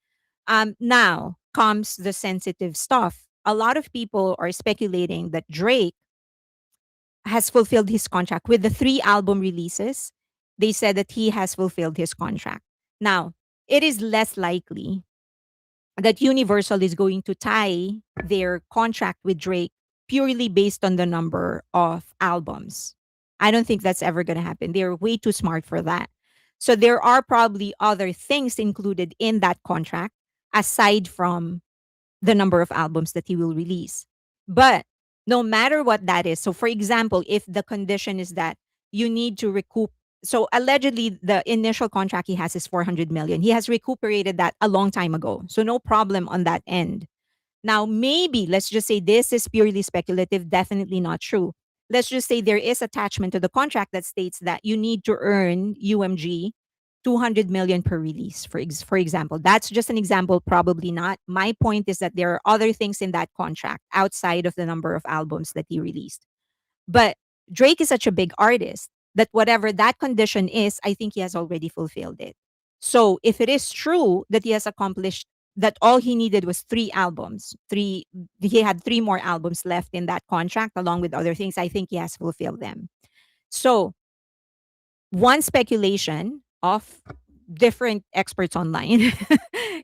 Now comes the sensitive stuff. A lot of people are speculating that Drake has fulfilled his contract with the 3 album releases. They said that he has fulfilled his contract. Now, it is less likely that Universal is going to tie their contract with Drake purely based on the number of albums. I don't think that's ever going to happen. They're way too smart for that. So there are probably other things included in that contract aside from the number of albums that he will release. But no matter what that is, so for example, if the condition is that you need to recoup, so allegedly the initial contract he has is 400 million. He has recuperated that a long time ago. So no problem on that end. Now, maybe let's just say this is purely speculative, definitely not true. let's just say there is attachment to the contract that states that you need to earn UMG 200 million per release, for example. That's just an example, probably not. My point is that there are other things in that contract outside of the number of albums that he released. But Drake is such a big artist that whatever that condition is, I think he has already fulfilled it. So if it is true that he has accomplished that, all he needed was three albums, he had three more albums left in that contract along with other things, I think he has fulfilled them. So one speculation of different experts online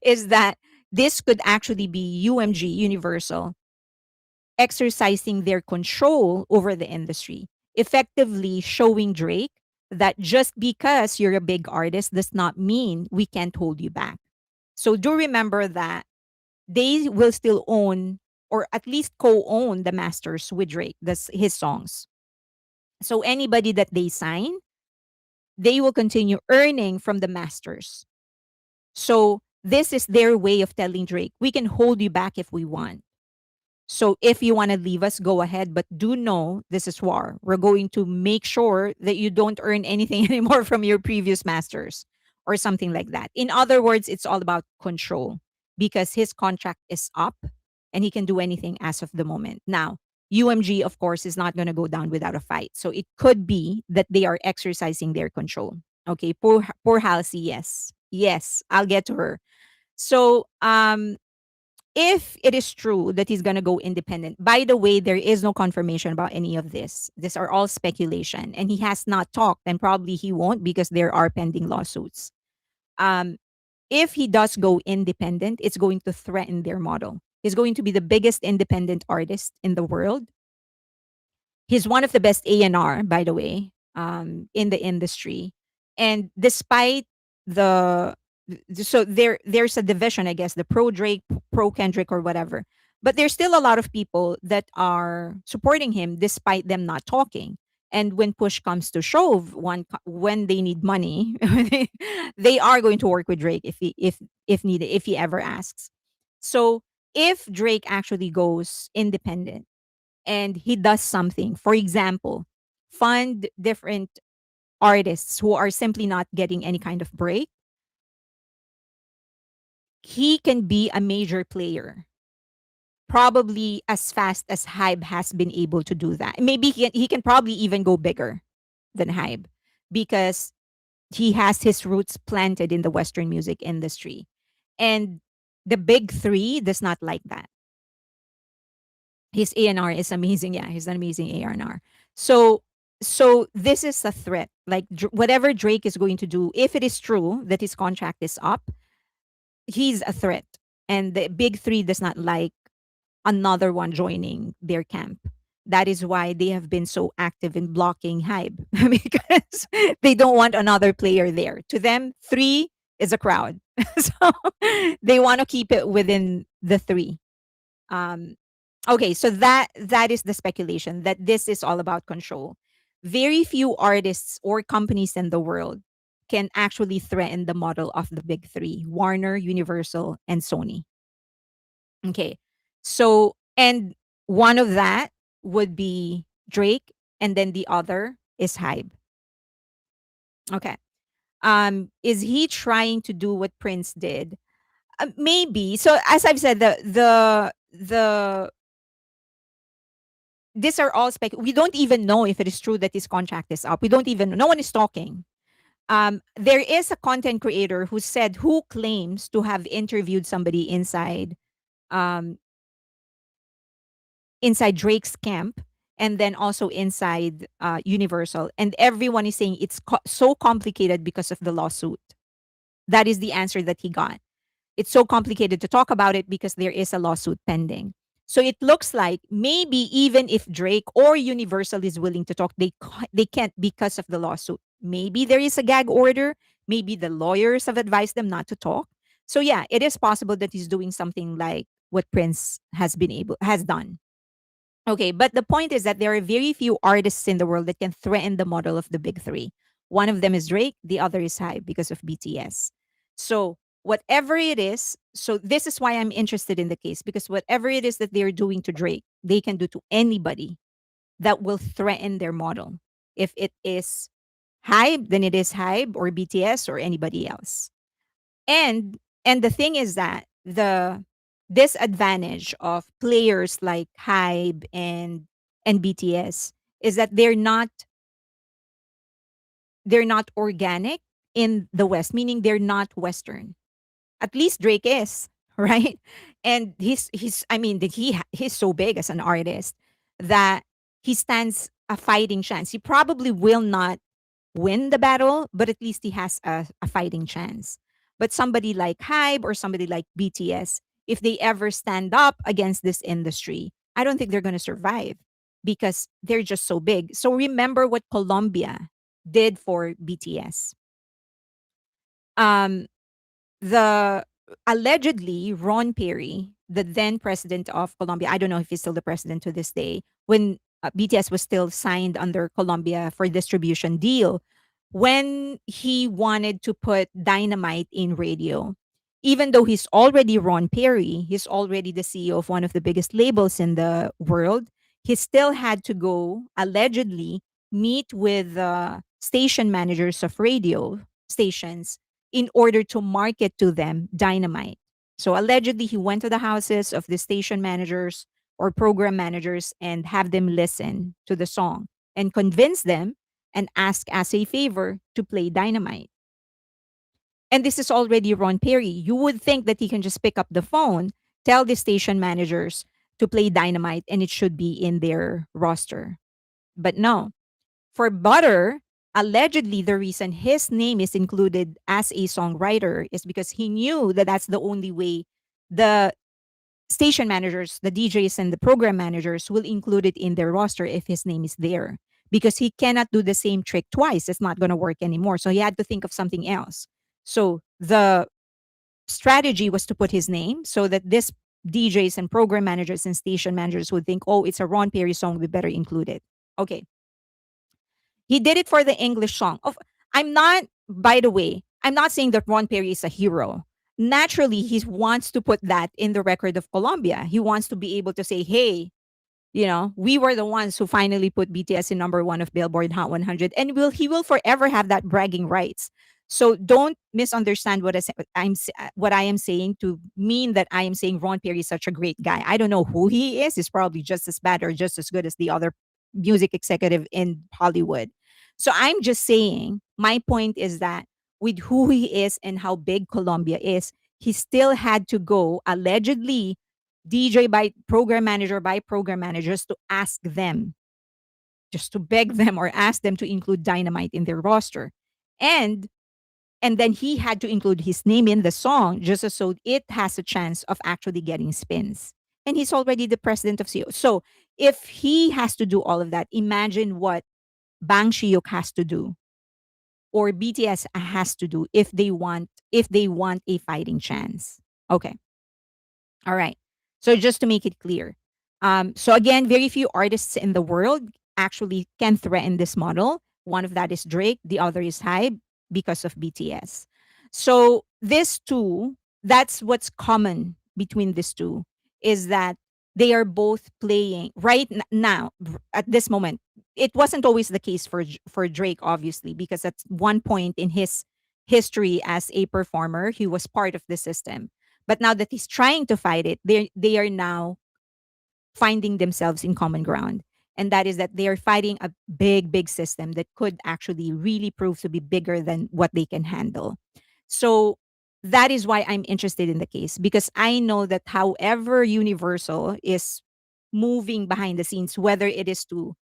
is that this could actually be UMG, Universal, exercising their control over the industry, effectively showing Drake that just because you're a big artist does not mean we can't hold you back. So do remember that they will still own, or at least co-own, the masters with Drake, his songs. So anybody that they sign, they will continue earning from the masters. So this is their way of telling Drake, we can hold you back if we want. So if you want to leave us, go ahead, but do know this is war. We're going to make sure that you don't earn anything anymore from your previous masters or something like that. In other words, it's all about control because his contract is up and he can do anything as of the moment. Now, UMG, of course, is not going to go down without a fight. So it could be that they are exercising their control. Okay, poor Halsey, yes. Yes, I'll get to her. So, if it is true that he's going to go independent, by the way, there is no confirmation about any of this. These are all speculation. And he has not talked, and probably he won't because there are pending lawsuits. Um, if he does go independent, it's going to threaten their model. He's going to be the biggest independent artist in the world. He's one of the best A&R, by the way, in the industry. And despite the so there's a division, I guess, the pro Drake, pro Kendrick, or whatever. But there's still a lot of people that are supporting him despite them not talking. And when push comes to shove, when they need money, they are going to work with Drake if needed, if he ever asks. So if Drake actually goes independent and he does something, for example, fund different artists who are simply not getting any kind of break, he can be a major player, probably as fast as Hybe has been able to do that. Maybe he can probably even go bigger than Hybe because he has his roots planted in the Western music industry. And the big three does not like that. His A&R is amazing. Yeah, he's an amazing A&R. So this is a threat. Like whatever Drake is going to do, if it is true that his contract is up, he's a threat. And the big three does not like another one joining their camp. That is why they have been so active in blocking Hybe because they don't want another player there. To them, three is a crowd. So they want to keep it within the three. Um, okay, so that is the speculation that this is all about control. Very few artists or companies in the world can actually threaten the model of the big three: Warner, Universal, and Sony. Okay. So, and one of that would be Drake, and then the other is Hybe. Okay. Is he trying to do what Prince did? Maybe. So, as I've said, the these are all we don't even know if it is true that his contract is up. We don't even know. No one is talking. There is a content creator who claims to have interviewed somebody um, inside Drake's camp and then also inside Universal. And everyone is saying it's so complicated because of the lawsuit. That is the answer that he got. It's so complicated to talk about it because there is a lawsuit pending. So it looks like maybe even if Drake or Universal is willing to talk, they can't because of the lawsuit. Maybe there is a gag order. Maybe the lawyers have advised them not to talk. So yeah, it is possible that he's doing something like what Prince has done. Okay, but the point is that there are very few artists in the world that can threaten the model of the big three. One of them is Drake, the other is Hybe because of BTS. So, whatever it is, so this is why I'm interested in the case because whatever it is that they're doing to Drake, they can do to anybody that will threaten their model. If it is Hybe, then it is Hybe or BTS or anybody else. And the thing is that the disadvantage of players like Hybe and BTS is that they're not organic in the West, meaning they're not Western. At least Drake is, right? And he's I mean he's so big as an artist that he stands a fighting chance. He probably will not win the battle, but at least he has a fighting chance. But somebody like Hybe or somebody like BTS, if they ever stand up against this industry, I don't think they're going to survive because they're just so big. So remember what Colombia did for BTS. Um, the allegedly Ron Perry, the then president of Colombia, I don't know if he's still the president to this day, when BTS was still signed under Colombia for distribution deal, when he wanted to put Dynamite in radio, even though he's already Ron Perry, he's already the CEO of one of the biggest labels in the world, he still had to go allegedly meet with station managers of radio stations in order to market to them Dynamite. So allegedly, he went to the houses of the station managers or program managers and have them listen to the song and convince them and ask as a favor to play Dynamite. And this is already Ron Perry. You would think that he can just pick up the phone, tell the station managers to play Dynamite, and it should be in their roster. But no, for Butter, allegedly the reason his name is included as a songwriter is because he knew that that's the only way the station managers, the DJs, and the program managers will include it in their roster if his name is there. Because he cannot do the same trick twice. It's not going to work anymore. So he had to think of something else. So the strategy was to put his name so that this DJs and program managers and station managers would think, oh, it's a Ron Perry song. We better include it. Okay. He did it for the English song. I'm not, by the way, I'm not saying that Ron Perry is a hero. Naturally, he wants to put that in the record of Colombia. He wants to be able to say, hey, we were the ones who finally put BTS in number one of Billboard Hot 100, and he will forever have that bragging rights. So don't misunderstand what I am saying to mean that I am saying Ron Perry is such a great guy. I don't know who he is. He's probably just as bad or just as good as the other music executive in Hollywood. So I'm just saying, my point is that with who he is and how big Colombia is, he still had to go allegedly DJ by program managers to ask them, just to beg them or ask them to include Dynamite in their roster. And and then he had to include his name in the song just so it has a chance of actually getting spins. And he's already the president of CEO. So if he has to do all of that, imagine what Bang Shiuk has to do or BTS has to do if they want a fighting chance. Okay. All right. So just to make it clear. So again, very few artists in the world actually can threaten this model. One of that is Drake, the other is Hybe because of BTS. So these two, that's what's common between these two is that they are both playing now at this moment. It wasn't always the case for Drake, obviously, because at one point in his history as a performer, he was part of the system. But now that he's trying to fight it, they are now finding themselves in common ground. And that is that they are fighting a big, big system that could actually really prove to be bigger than what they can handle. So that is why I'm interested in the case because I know that however Universal is moving behind the scenes, whether it is to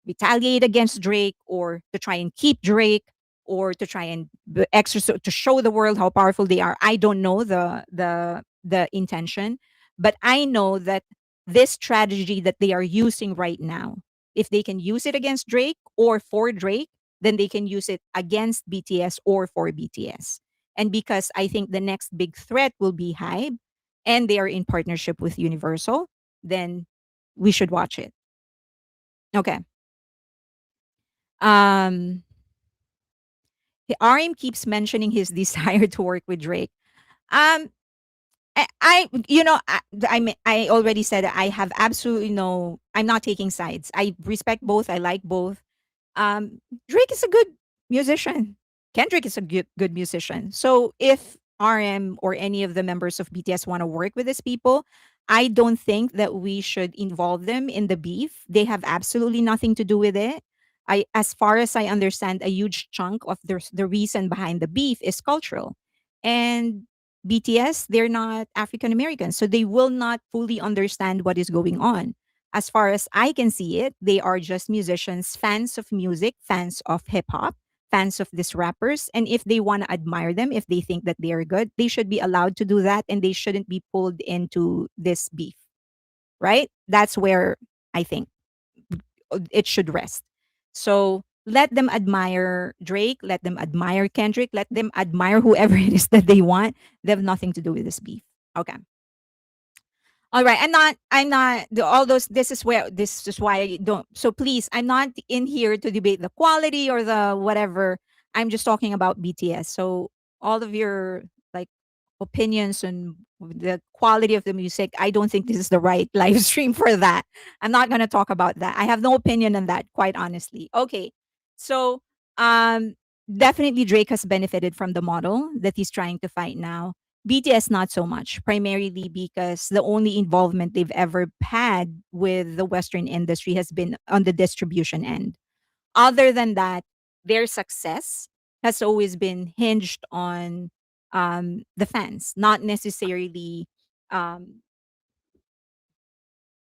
retaliate against Drake or to try and keep Drake or to try and exercise to show the world how powerful they are. I don't know the intention, but I know that this strategy that they are using right now, if they can use it against Drake or for Drake, then they can use it against BTS or for BTS. And because I think the next big threat will be Hybe and they are in partnership with Universal, then we should watch it. Okay. Um, Arim keeps mentioning his desire to work with Drake. Um, I already said I have absolutely no. I'm not taking sides. I respect both. I like both. Drake is a good musician. Kendrick is a good musician. So if RM or any of the members of BTS want to work with these people, I don't think that we should involve them in the beef. They have absolutely nothing to do with it. As far as I understand, a huge chunk of the reason behind the beef is cultural, and BTS, they're not African Americans, so they will not fully understand what is going on. As far as I can see it, they are just musicians, fans of music, fans of hip hop, fans of these rappers. And if they want to admire them, if they think that they are good, they should be allowed to do that and they shouldn't be pulled into this beef, right? That's where I think it should rest. So let them admire Drake, let them admire Kendrick, let them admire whoever it is that they want. They have nothing to do with this beef. Okay. All right. I'm not all those this is why I don't, so please, I'm not in here to debate the quality or the whatever. I'm just talking about BTS. So all of your like opinions on the quality of the music, I don't think this is the right live stream for that. I'm not going to talk about that. I have no opinion on that, quite honestly. Okay. So um definitely Drake has benefited from the model that he's trying to fight now. BTS not so much, primarily because the only involvement they've ever had with the Western industry has been on the distribution end. Other than that, their success has always been hinged on the fans, not necessarily um,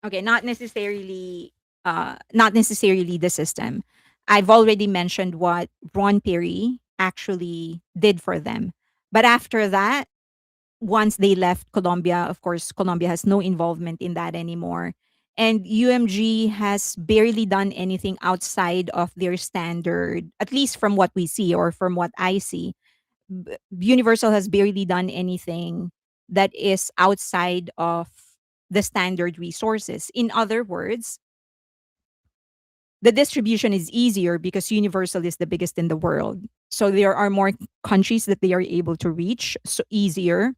okay, not necessarily the system. I've already mentioned what Ron Perry actually did for them, but after that, once they left Colombia, of course, Colombia has no involvement in that anymore. And UMG has barely done anything outside of their standard, at least from what we see or from what I see. Universal has barely done anything that is outside of the standard resources. In other words, the distribution is easier because Universal is the biggest in the world. So there are more countries that they are able to reach, so easier.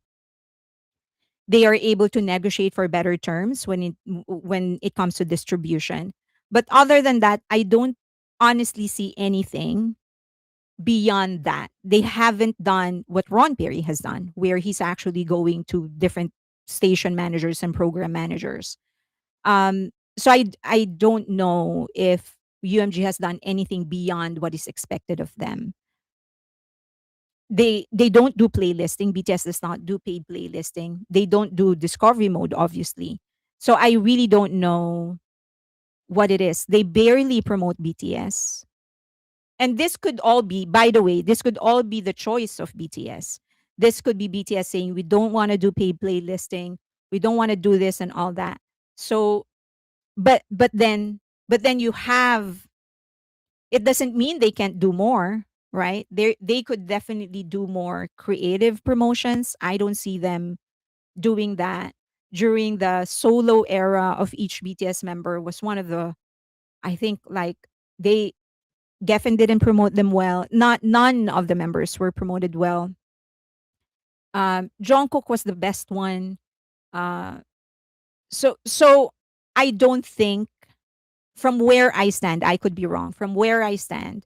They are able to negotiate for better terms when it comes to distribution. But other than that, I don't honestly see anything beyond that. They haven't done what Ron Perry has done, where he's actually going to different station managers and program managers. So I don't know if UMG has done anything beyond what is expected of them. They don't do playlisting. BTS does not do paid playlisting. They don't do discovery mode, obviously. So I really don't know what it is. They barely promote BTS. And this could all be, by the way, this could all be the choice of BTS. This could be BTS saying we don't want to do paid playlisting, we don't want to do this and all that. So but then you have, it doesn't mean they can't do more, right? They could definitely do more creative promotions. I don't see them doing that. During the solo era of each BTS member was one of the, I think, like, they, Geffen didn't promote them well. Not none of the members were promoted well. Jungkook was the best one. Uh, so I don't think, from where I stand, I could be wrong. From where I stand,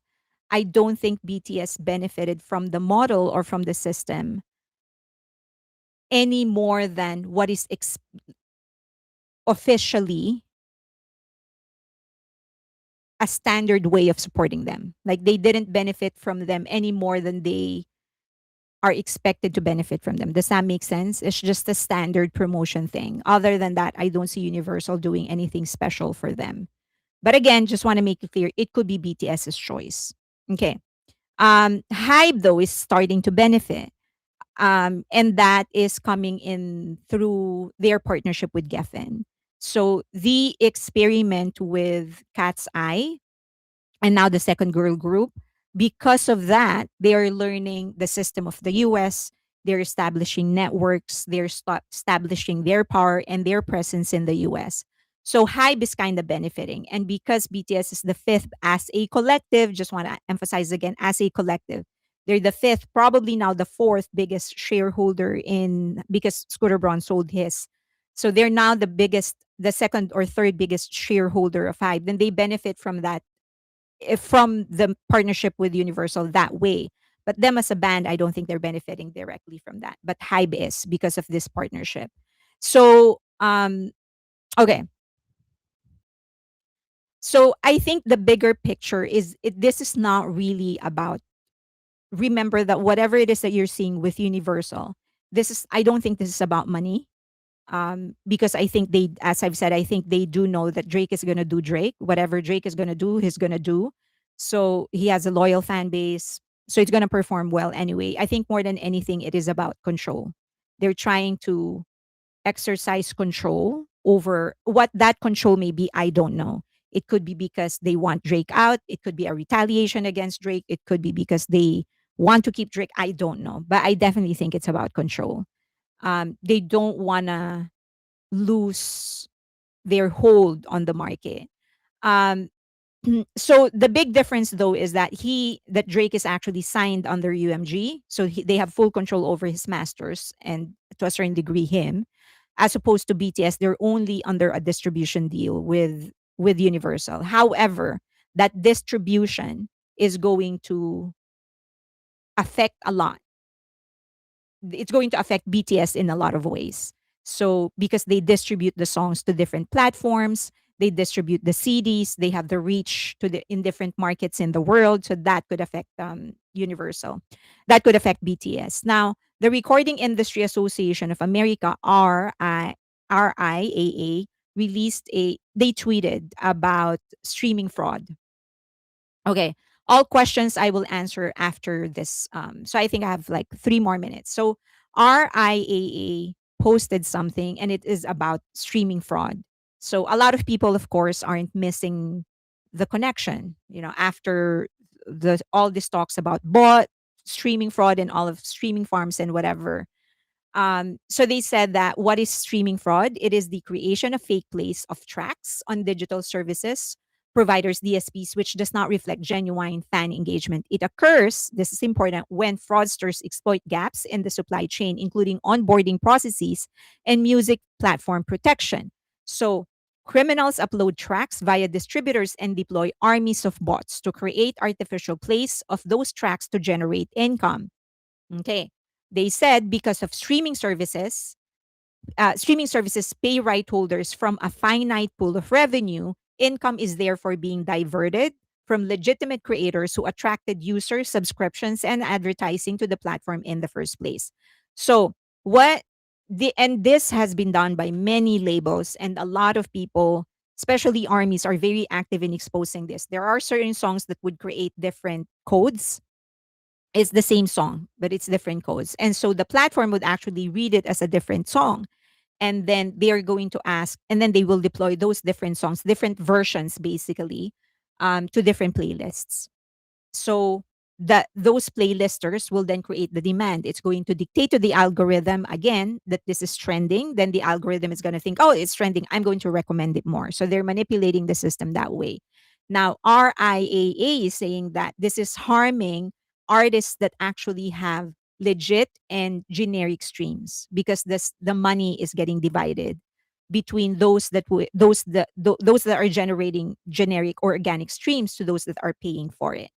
I don't think BTS benefited from the model or from the system any more than what is officially a standard way of supporting them. Like, they didn't benefit from them any more than they are expected to benefit from them. Does that make sense? It's just a standard promotion thing. Other than that, I don't see Universal doing anything special for them. But again, just want to make it clear, it could be BTS's choice. Okay. Hybe though is starting to benefit. And that is coming in through their partnership with Geffen. So the experiment with Cat's Eye and now the second girl group, because of that, they are learning the system of the US. They're establishing networks, they're establishing their power and their presence in the US. So Hybe is kind of benefiting. And because BTS is the fifth as a collective, just want to emphasize again, as a collective, They're the fifth, probably now the fourth biggest shareholder in, because Scooter Braun sold his. So they're now the biggest, the second or third biggest shareholder of Hybe. Then they benefit from that, from the partnership with Universal that way. But them as a band, I don't think they're benefiting directly from that. But Hybe is, because of this partnership. So okay. So I think the bigger picture is this is not really about, remember that whatever it is that you're seeing with Universal, this is, I don't think this is about money. Because I think they, as I've said, I think they do know that Drake is gonna do Drake. Whatever Drake is gonna do, he's gonna do. So he has a loyal fan base. So it's gonna perform well anyway. I think more than anything, it is about control. They're trying to exercise control over what that control may be. I don't know. It could be because they want Drake out. It could be a retaliation against Drake. It could be because they want to keep Drake. I don't know. But I definitely think it's about control. They don't want to lose their hold on the market. Um, so the big difference though is that Drake is actually signed under UMG, so they have full control over his masters and to a certain degree him, as opposed to BTS, they're only under a distribution deal with Universal. However, that distribution is going to affect a lot. It's going to affect BTS in a lot of ways. So because they distribute the songs to different platforms, they distribute the CDs, they have the reach to the in different markets in the world. So that could affect Universal. That could affect BTS. Now, the Recording Industry Association of America, RIAA, released a they tweeted about streaming fraud. Okay. All questions I will answer after this. So I think I have like 3 more minutes. So RIAA posted something and it is about streaming fraud. So a lot of people, of course, aren't missing the connection, after the all this talks about bot, streaming fraud and all of streaming farms and whatever. So they said that what is streaming fraud? It is the creation of fake plays of tracks on digital services providers, DSPs, which does not reflect genuine fan engagement. It occurs, this is important, when fraudsters exploit gaps in the supply chain, including onboarding processes and music platform protection. So criminals upload tracks via distributors and deploy armies of bots to create artificial plays of those tracks to generate income. Okay. They said because of streaming services pay right holders from a finite pool of revenue, income is therefore being diverted from legitimate creators who attracted users, subscriptions, and advertising to the platform in the first place. So, and this has been done by many labels, and a lot of people, especially armies, are very active in exposing this. There are certain songs that would create different codes. It's the same song, but it's different codes. And so the platform would actually read it as a different song. And then they are going to ask, and then they will deploy those different songs, different versions basically, to different playlists. So that those playlisters will then create the demand. It's going to dictate to the algorithm again that this is trending. Then the algorithm is going to think, oh, it's trending. I'm going to recommend it more. So they're manipulating the system that way. Now, RIAA is saying that this is harming artists that actually have legit and generic streams because the money is getting divided between those that are generating generic or organic streams to those that are paying for it.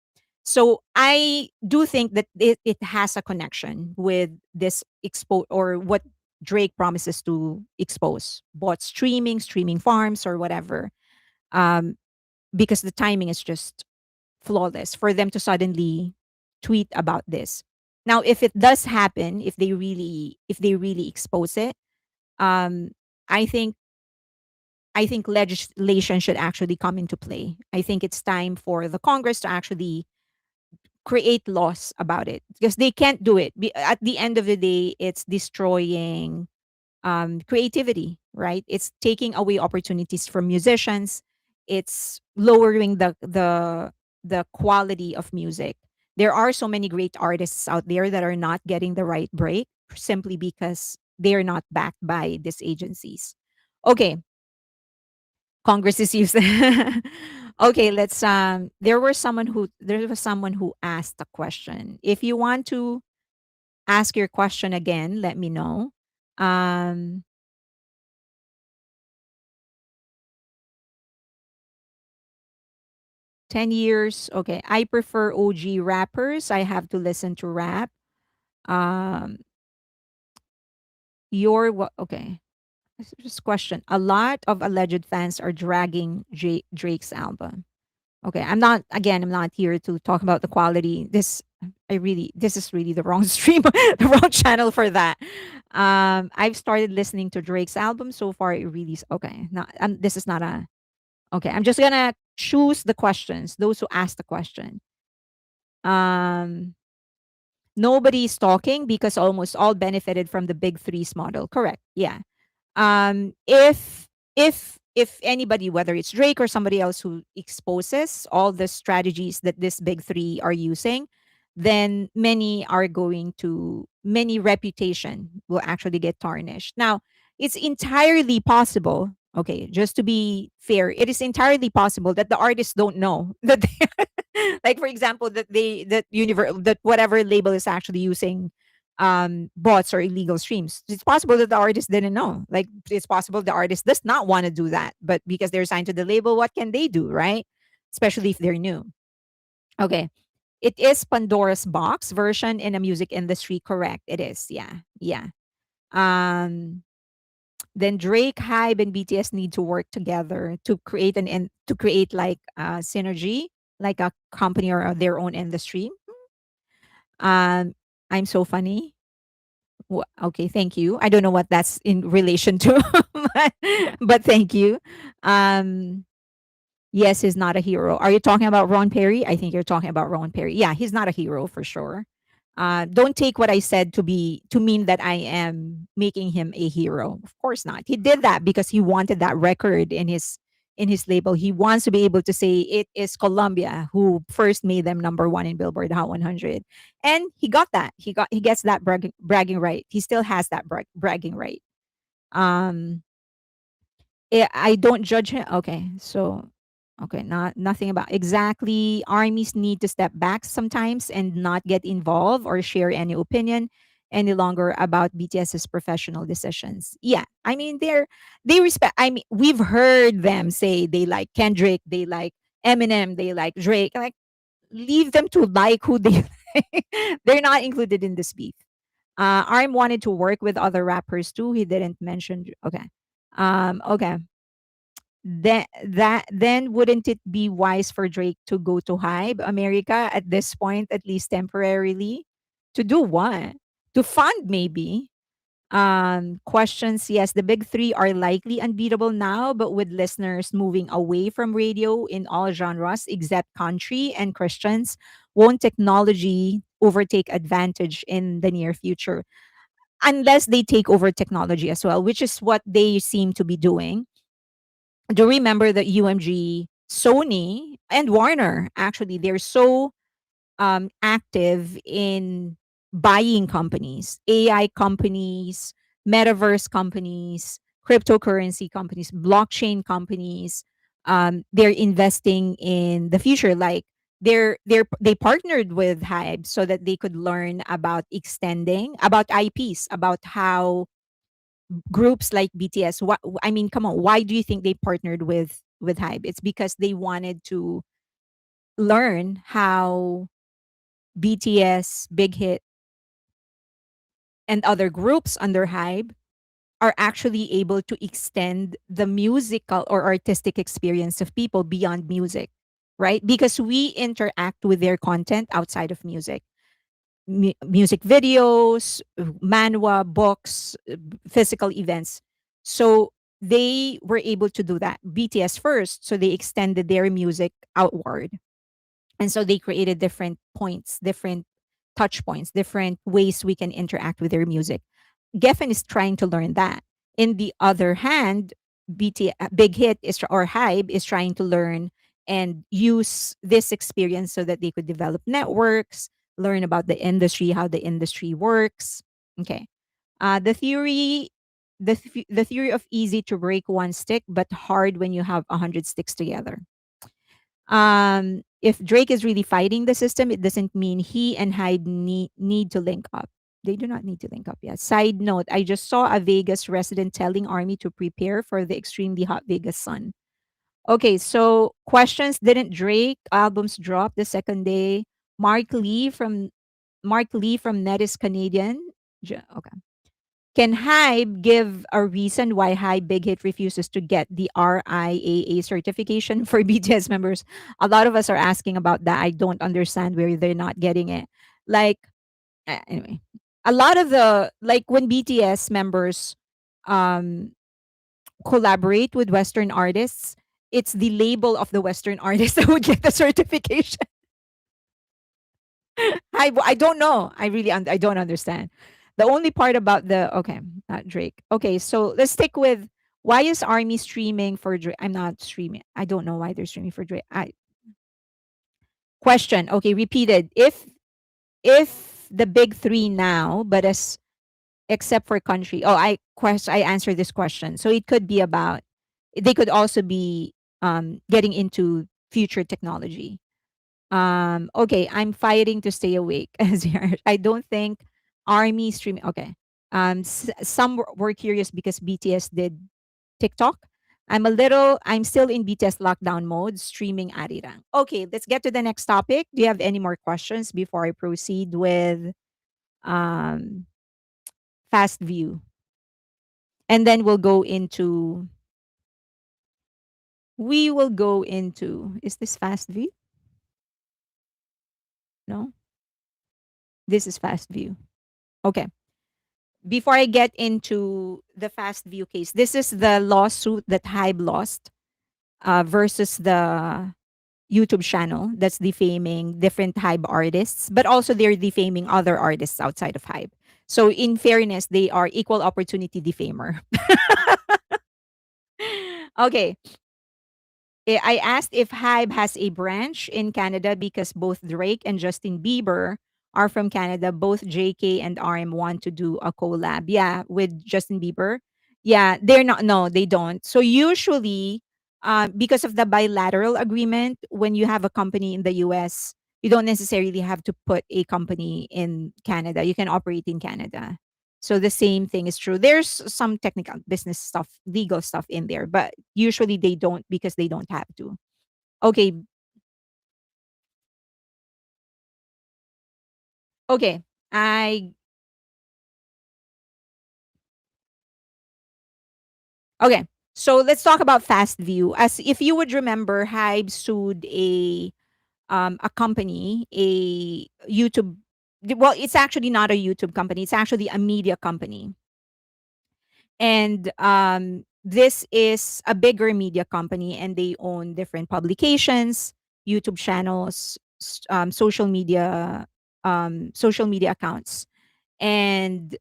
So I do think that it has a connection with this or what Drake promises to expose, bot streaming farms or whatever, um, because the timing is just flawless for them to suddenly tweet about this. Now, if it does happen, if they really expose it, um, I think I think legislation should actually come into play. I think it's time for the Congress to actually create laws about it because they can't do it. At the end of the day, it's destroying creativity, right? It's taking away opportunities from musicians. It's lowering the quality of music. There are so many great artists out there that are not getting the right break simply because they are not backed by these agencies. Okay, Congress is used. Okay, let's there was someone who asked a question. If you want to ask your question again, let me know. Um 10 years. Okay. I prefer OG rappers. I have to listen to rap. Um your what okay. This question. A lot of alleged fans are dragging Drake's album. Okay, I'm not here to talk about the quality. This is really the wrong stream, the wrong channel for that. I've started listening to Drake's album so far. It really okay. Not this is not a okay. I'm just gonna choose the questions. Those who ask the question. Um, Nobody's talking because almost all benefited from the big threes model. Correct. Yeah. If anybody, whether it's Drake or somebody else who exposes all the strategies that this big three are using, then many reputation will actually get tarnished. Now, it's entirely possible, okay, just to be fair, it is entirely possible that the artists don't know that like for example that whatever label is actually using bots or illegal streams. It's possible that the artist didn't know. Like it's possible the artist does not want to do that, but because they're signed to the label, what can they do, right? Especially if they're new. Okay. It is Pandora's box version in a music industry, correct? It is. Yeah. Yeah. Um then Drake, Hybe, and BTS need to work together to create to create like synergy, like a company or their own industry. Um, I'm so funny. Okay, thank you. I don't know what that's in relation to, but thank you. Um, yes, he's not a hero. Are you talking about Ron Perry? I think you're talking about Ron Perry. Yeah, he's not a hero for sure. Don't take what I said to mean that I am making him a hero. Of course not. He did that because he wanted that record in his label. He wants to be able to say it is Colombia who first made them number one in Billboard Hot 100, and he got that. He gets that bragging right. He still has that bragging right. Um, I don't judge him. Okay, so okay, nothing about exactly. Armies need to step back sometimes and not get involved or share any opinion any longer about BTS's professional decisions. Yeah, I mean they respect. I mean we've heard them say they like Kendrick, they like Eminem, they like Drake. Like leave them to like who they like. They're not included in this beef. Arm wanted to work with other rappers too. He didn't mention. Okay. Okay, then wouldn't it be wise for Drake to go to Hybe America at this point, at least temporarily? To do what? To fund maybe. Questions. Yes, the big three are likely unbeatable now, but with listeners moving away from radio in all genres except country and Christians, won't technology overtake advantage in the near future? Unless they take over technology as well, which is what they seem to be doing. Do remember that UMG, Sony, and Warner actually they're so active in buying companies, AI companies, metaverse companies, cryptocurrency companies, blockchain companies. They're investing in the future. Like they partnered with Hybe so that they could learn about extending about IPs, about how groups like BTS. What I mean, come on, why do you think they partnered with Hybe? It's because they wanted to learn how BTS, Big Hit, and other groups under Hybe are actually able to extend the musical or artistic experience of people beyond music, right? Because we interact with their content outside of music. Music videos, manhwa, books, physical events. So they were able to do that. BTS first, so they extended their music outward. And so they created different points, different touch points, different ways we can interact with their music. Geffen is trying to learn that. In the other hand, Big Hit is or Hybe is trying to learn and use this experience so that they could develop networks, learn about the industry, how the industry works. Okay. The theory. the theory of easy to break one stick, but hard when you have 100 sticks together. If Drake is really fighting the system, it doesn't mean he and Hyde need to link up. They do not need to link up yet. Side note, I just saw a Vegas resident telling Army to prepare for the extremely hot Vegas sun. Okay, so questions: didn't Drake albums drop the second day? Mark Lee from Mark Lee from Net is Canadian. Okay. Can Hybe give a reason why Hybe Big Hit refuses to get the RIAA certification for BTS members? A lot of us are asking about that. I don't understand where they're not getting it. Like, anyway, a lot of the, like, when BTS members um collaborate with Western artists, it's the label of the Western artist that would get the certification. I don't know. I really I don't understand. The only part about the okay, not Drake. Okay, so let's stick with why is Army streaming for Drake? I'm not streaming. I don't know why they're streaming for Drake. I question. Okay, repeated. If the big three now, but as except for country. Oh, I answered this question. So it could be about they could also be getting into future technology. Okay, I'm fighting to stay awake. I don't think Army streaming. Okay. Some were curious because BTS did TikTok. I'm still in BTS lockdown mode, streaming Arirang. Okay, let's get to the next topic. Do you have any more questions before I proceed with um, Fast View? And then we will go into, is this Fast View? No, this is Fast View. Okay. Before I get into the Fast View case, this is the lawsuit that Hybe lost versus the YouTube channel that's defaming different Hybe artists, but also they're defaming other artists outside of Hybe. So, in fairness, they are equal opportunity defamer. Okay. I asked if Hybe has a branch in Canada because both Drake and Justin Bieber are from Canada. Both JK and RM want to do a collab. Yeah, with Justin Bieber. Yeah, they're not. No, they don't. So usually, because of the bilateral agreement, when you have a company in the US, you don't necessarily have to put a company in Canada. You can operate in Canada. So the same thing is true. There's some technical business stuff, legal stuff in there, but usually they don't because they don't have to. Okay, okay. I okay. So let's talk about Fastview. As if you would remember, Hybe sued a company, a YouTube. Well, it's actually not a YouTube company. It's actually a media company, and this is a bigger media company, and they own different publications, YouTube channels, social media accounts, and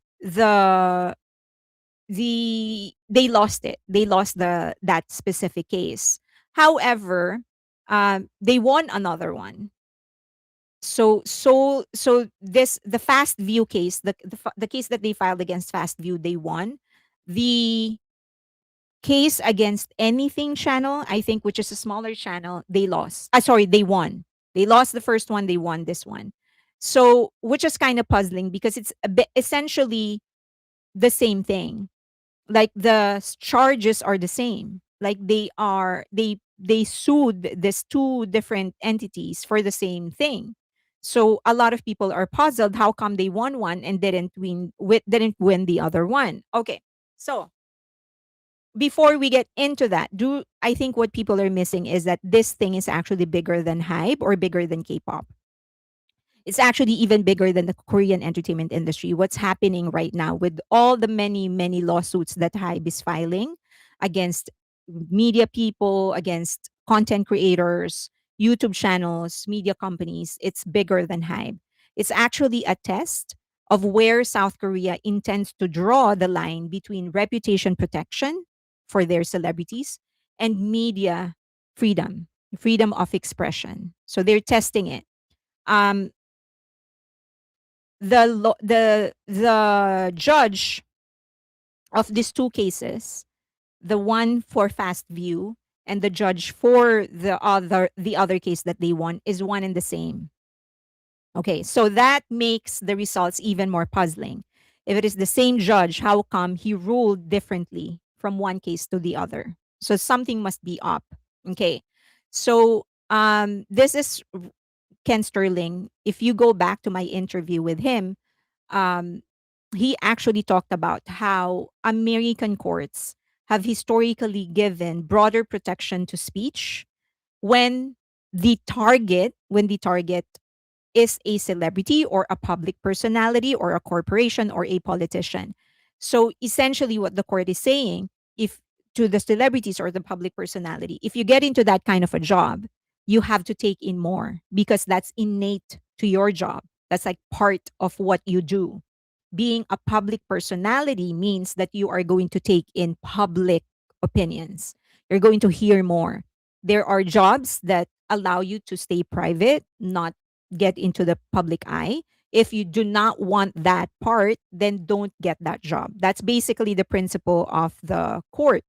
they lost it. They lost that specific case. However, they won another one. So this the Fast View case, the case that they filed against Fast View, they won. The case against Anything channel, I think, which is a smaller channel, they lost. Sorry, they won. They lost the first one, they won this one. So, which is kind of puzzling because it's a bit essentially the same thing. Like charges are the same. Like they sued these two different entities for the same thing. So a lot of people are puzzled how come they won one and didn't win the other one. Okay. So before we get into that, do I think what people are missing is that this thing is actually bigger than Hype or bigger than K-pop. It's actually even bigger than the Korean entertainment industry. What's happening right now with all the many, many lawsuits that Hype is filing against media people, against content creators, YouTube channels, media companies, it's bigger than Hype. It's actually a test of where South Korea intends to draw the line between reputation protection for their celebrities and media freedom, freedom of expression. So they're testing it. Um, the judge of these two cases, the one for Fastview and the judge for the other case that they won is one and the same. Okay, so that makes the results even more puzzling. If it is the same judge, how come he ruled differently from one case to the other? So something must be up. Okay, so this is Ken Sterling. If you go back to my interview with him, um, he actually talked about how American courts have historically given broader protection to speech when the target is a celebrity or a public personality or a corporation or a politician. So essentially what the court is saying, if to the celebrities or the public personality, if you get into that kind of a job, you have to take in more because that's innate to your job. That's like part of what you do. Being a public personality means that you are going to take in public opinions. You're going to hear more. There are jobs that allow you to stay private, not get into the public eye. If you do not want that part, then don't get that job. That's basically the principle of the court.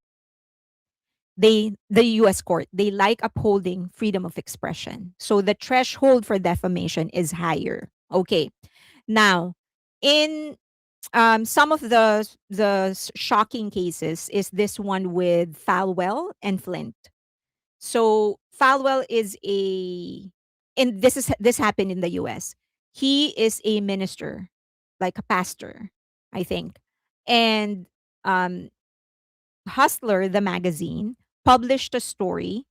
The US court, they like upholding freedom of expression. So the threshold for defamation is higher. Okay. Now, in some of the shocking cases is this one with Falwell and Flint. So Falwell is and this happened in the US. He is a minister, like a pastor, I think. And um Hustler, the magazine, published a story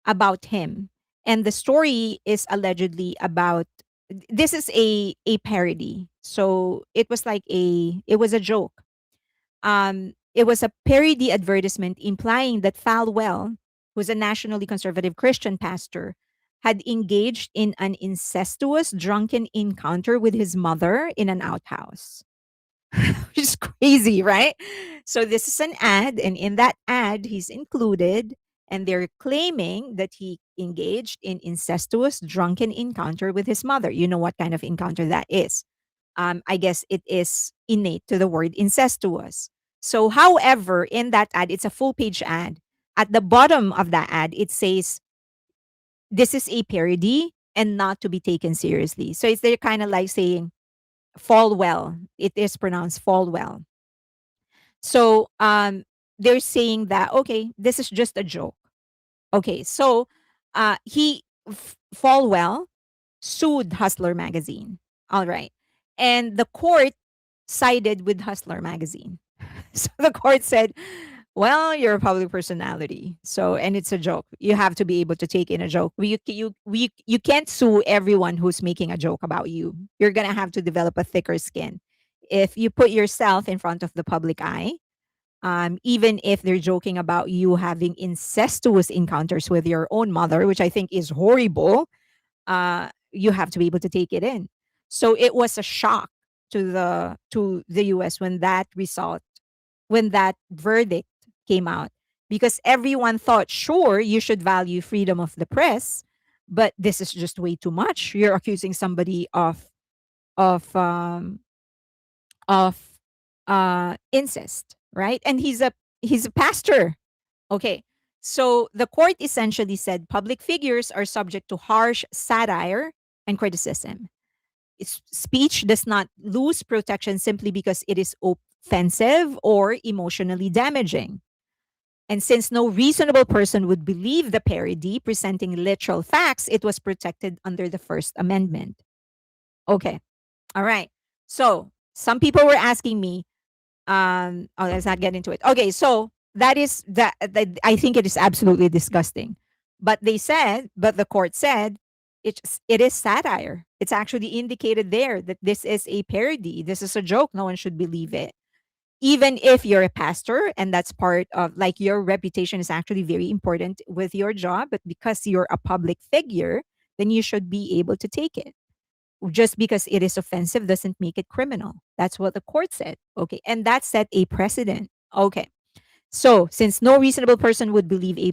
about him. And the story is allegedly about this is a parody. So it was a joke. It was a parody advertisement implying that Falwell, who's a nationally conservative Christian pastor, had engaged in an incestuous drunken encounter with his mother in an outhouse. Which is crazy, right? So this is an ad, and in that ad, he's included, and they're claiming that he engaged in incestuous drunken encounter with his mother. You know what kind of encounter that is. I guess it is innate to the word incestuous. So, however, in that ad, it's a full page ad. At the bottom of that ad, it says, this is a parody and not to be taken seriously. So, it's they're kind of like saying, fall well. It is pronounced fall well. So, they're saying that, okay, this is just a joke. Okay, so Falwell sued Hustler magazine. All right. And the court sided with Hustler magazine. So the court said, well, you're a public personality. So, and it's a joke. You have to be able to take in a joke. You can't sue everyone who's making a joke about you. You're going to have to develop a thicker skin. If you put yourself in front of the public eye, even if they're joking about you having incestuous encounters with your own mother, which I think is horrible, you have to be able to take it in. So it was a shock to the US when that verdict came out, because everyone thought, sure, you should value freedom of the press, but this is just way too much. You're accusing somebody of um, of incest, right? And he's a pastor. Okay. So the court essentially said public figures are subject to harsh satire and criticism. Speech does not lose protection simply because it is offensive or emotionally damaging. And since no reasonable person would believe the parody presenting literal facts, it was protected under the First Amendment. Okay. All right. So some people were asking me, let's not get into it. Okay, so that I think it is absolutely disgusting. But the court said it is satire. It's actually indicated there that this is a parody. This is a joke. No one should believe it. Even if you're a pastor and that's part of, like, your reputation is actually very important with your job, but because you're a public figure, then you should be able to take it. Just because it is offensive doesn't make it criminal. That's what the court said. Okay. And that set a precedent. Okay. So, since no reasonable person would believe a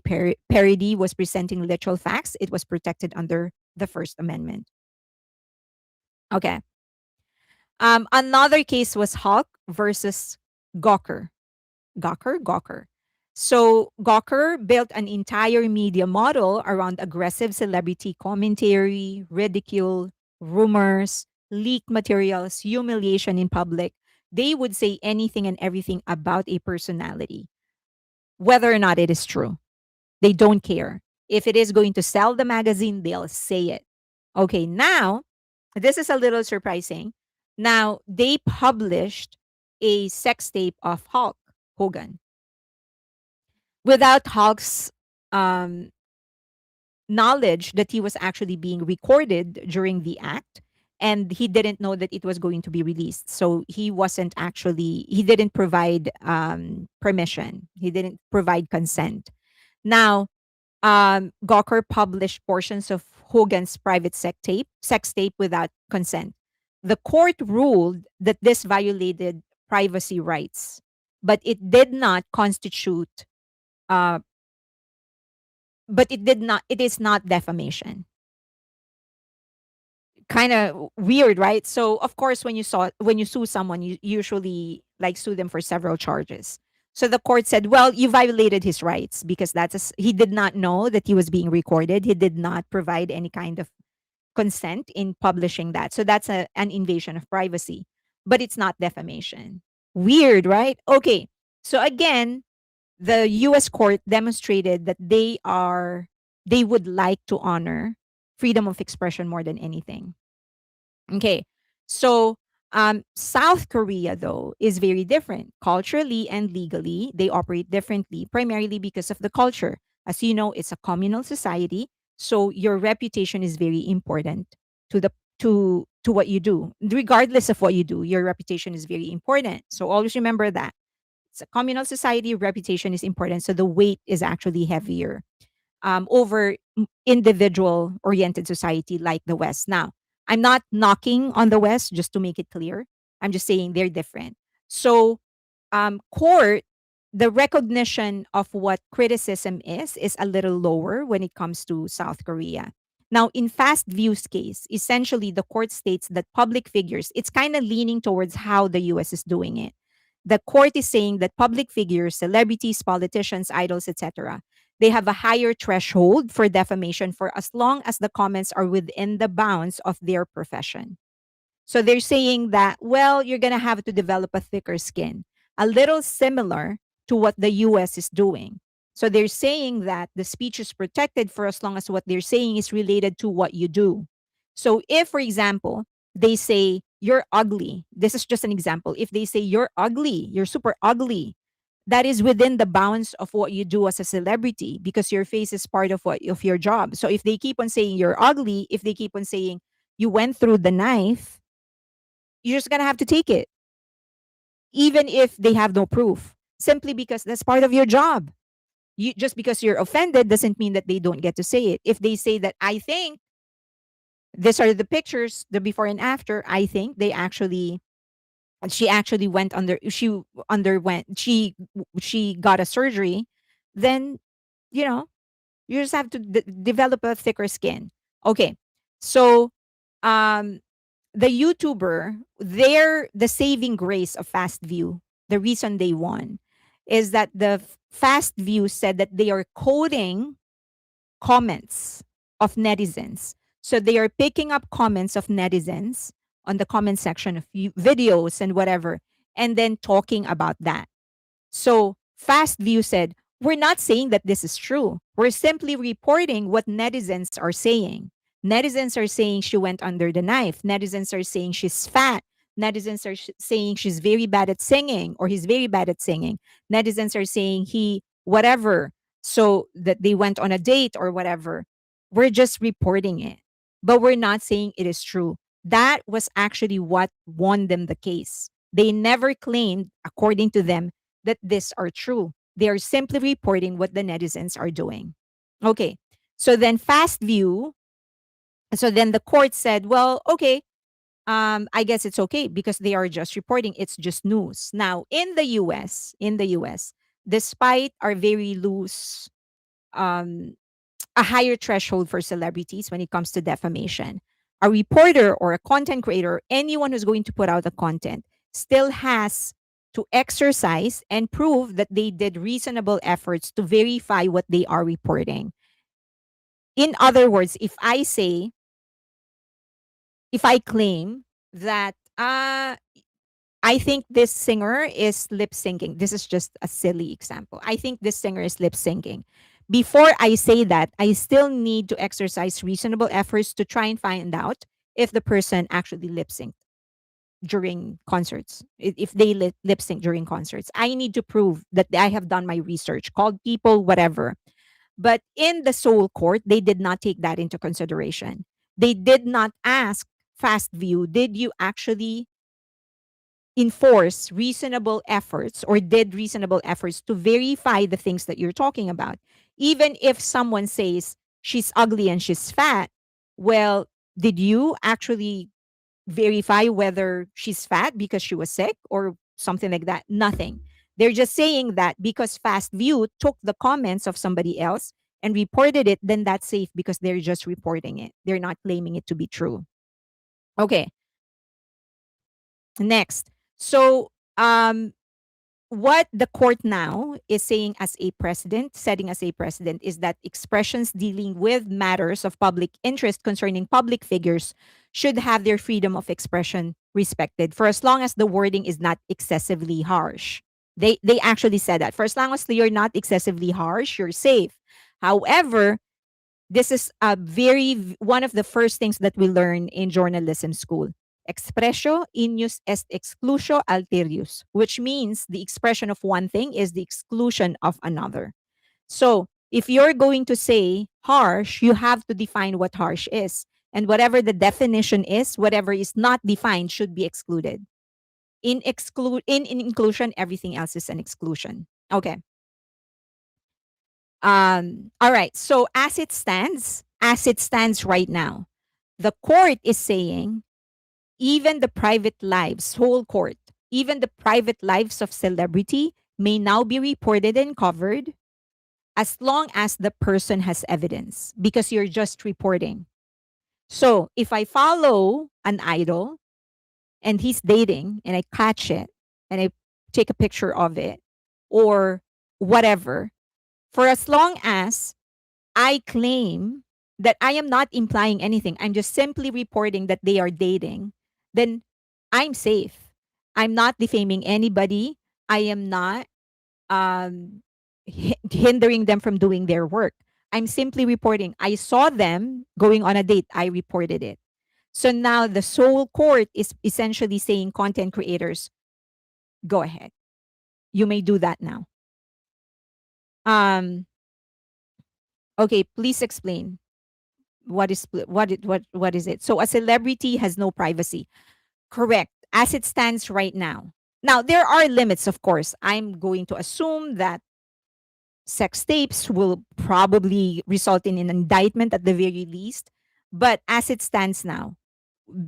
parody was presenting literal facts, it was protected under the First Amendment. Okay. Another case was Hulk versus Gawker. Gawker. So Gawker built an entire media model around aggressive celebrity commentary, ridicule, rumors, leaked materials, humiliation in public. They would say anything and everything about a personality, whether or not it is true. They don't care. If it is going to sell the magazine, they'll say it. Okay, now, this is a little surprising. Now, they published a sex tape of Hulk Hogan without Hulk's um, knowledge that he was actually being recorded during the act. And he didn't know that it was going to be released. So he didn't provide permission. He didn't provide consent. Now, Gawker published portions of Hogan's private sex tape without consent. The court ruled that this violated privacy rights, but uh, it is not defamation. Kind of weird, right? So of course, when you sue someone, you usually like sue them for several charges. So the court said, well, you violated his rights because he did not know that he was being recorded. He did not provide any kind of consent in publishing that. So that's an invasion of privacy, but it's not defamation. Weird, right? Okay. So again, the US court demonstrated that they would like to honor freedom of expression more than anything. Okay. So South Korea, though, is very different. Culturally and legally, they operate differently, primarily because of the culture. As you know, it's a communal society. So your reputation is very important to the to what you do. Regardless of what you do, your reputation is very important. So always remember that. It's a communal society, reputation is important. So the weight is actually heavier over individual oriented society like the West. Now, I'm not knocking on the West, just to make it clear. I'm just saying they're different. So, court, the recognition of what criticism is a little lower when it comes to South Korea. Now, in Fastview's case, essentially the court states that public figures, it's kind of leaning towards how the US is doing it. The court is saying that public figures, celebrities, politicians, idols, etc., they have a higher threshold for defamation for as long as the comments are within the bounds of their profession. So they're saying that, well, you're going to have to develop a thicker skin, a little similar to what the US is doing. So they're saying that the speech is protected for as long as what they're saying is related to what you do. So if, for example, they say, you're ugly, this is just an example. If they say, you're ugly, you're super ugly, that is within the bounds of what you do as a celebrity because your face is part of your job. So if they keep on saying you're ugly, if they keep on saying you went through the knife, you're just gonna have to take it, even if they have no proof, simply because that's part of your job. You just because you're offended doesn't mean that they don't get to say it. If they say that I think these are the pictures, the before and after, I think she actually she got a surgery, then you know you just have to develop a thicker skin. Okay, so um the YouTuber, the saving grace of Fastview, the reason they won is that the Fastview said that they are coding comments of netizens. So they are picking up comments of netizens on the comment section of videos and whatever, and then talking about that. So Fastview said, we're not saying that this is true. We're simply reporting what netizens are saying. Netizens are saying she went under the knife. Netizens are saying she's fat. Netizens are saying she's very bad at singing or he's very bad at singing. Netizens are saying he, whatever, so that they went on a date or whatever. We're just reporting it, but we're not saying it is true. That was actually what won them the case. They never claimed, according to them, that these are true. They are simply reporting what the netizens are doing. Okay. So then so then the court said, well, okay, I guess it's okay because they are just reporting. It's just news. Now, in the US, despite our very loose, um, a higher threshold for celebrities when it comes to defamation, a reporter or a content creator, anyone who's going to put out the content, still has to exercise and prove that they did reasonable efforts to verify what they are reporting. In other words, if I claim that I think this singer is lip syncing. This is just a silly example. I think this singer is lip syncing. Before I say that, I still need to exercise reasonable efforts to try and find out if the person actually lip synced during concerts. If they lip sync during concerts, I need to prove that I have done my research, called people, whatever. But in the Seoul court, they did not take that into consideration. They did not ask Fastview, did you actually enforce reasonable efforts or did reasonable efforts to verify the things that you're talking about? Even if someone says she's ugly and she's fat, well, did you actually verify whether she's fat because she was sick or something like that? Nothing. They're just saying that because Fastview took the comments of somebody else and reported it, then that's safe because they're just reporting it. They're not claiming it to be true. Okay, next. So, what the court now is saying as a precedent, setting as a precedent, is that expressions dealing with matters of public interest concerning public figures should have their freedom of expression respected for as long as the wording is not excessively harsh. They actually said that for as long as you're not excessively harsh, you're safe. However, this is a one of the first things that we learn in journalism school. Expressio inus est exclusio alterius, which means the expression of one thing is the exclusion of another. So if you're going to say harsh, you have to define what harsh is. And whatever the definition is, whatever is not defined should be excluded. In inclusion, everything else is an exclusion. Okay. All right. So as it stands right now, the court is saying even the private lives, whole court, even the private lives of celebrity may now be reported and covered as long as the person has evidence because you're just reporting. So if I follow an idol and he's dating and I catch it and I take a picture of it or whatever, for as long as I claim that I am not implying anything, I'm just simply reporting that they are dating, then I'm safe. I'm not defaming anybody. I am not hindering them from doing their work. I'm simply reporting. I saw them going on a date. I reported it. So now the Seoul court is essentially saying content creators, go ahead. You may do that now. Um, okay, please explain. What is it? So a celebrity has no privacy. Correct. As it stands right now. Now there are limits, of course. I'm going to assume that sex tapes will probably result in an indictment at the very least. But as it stands now,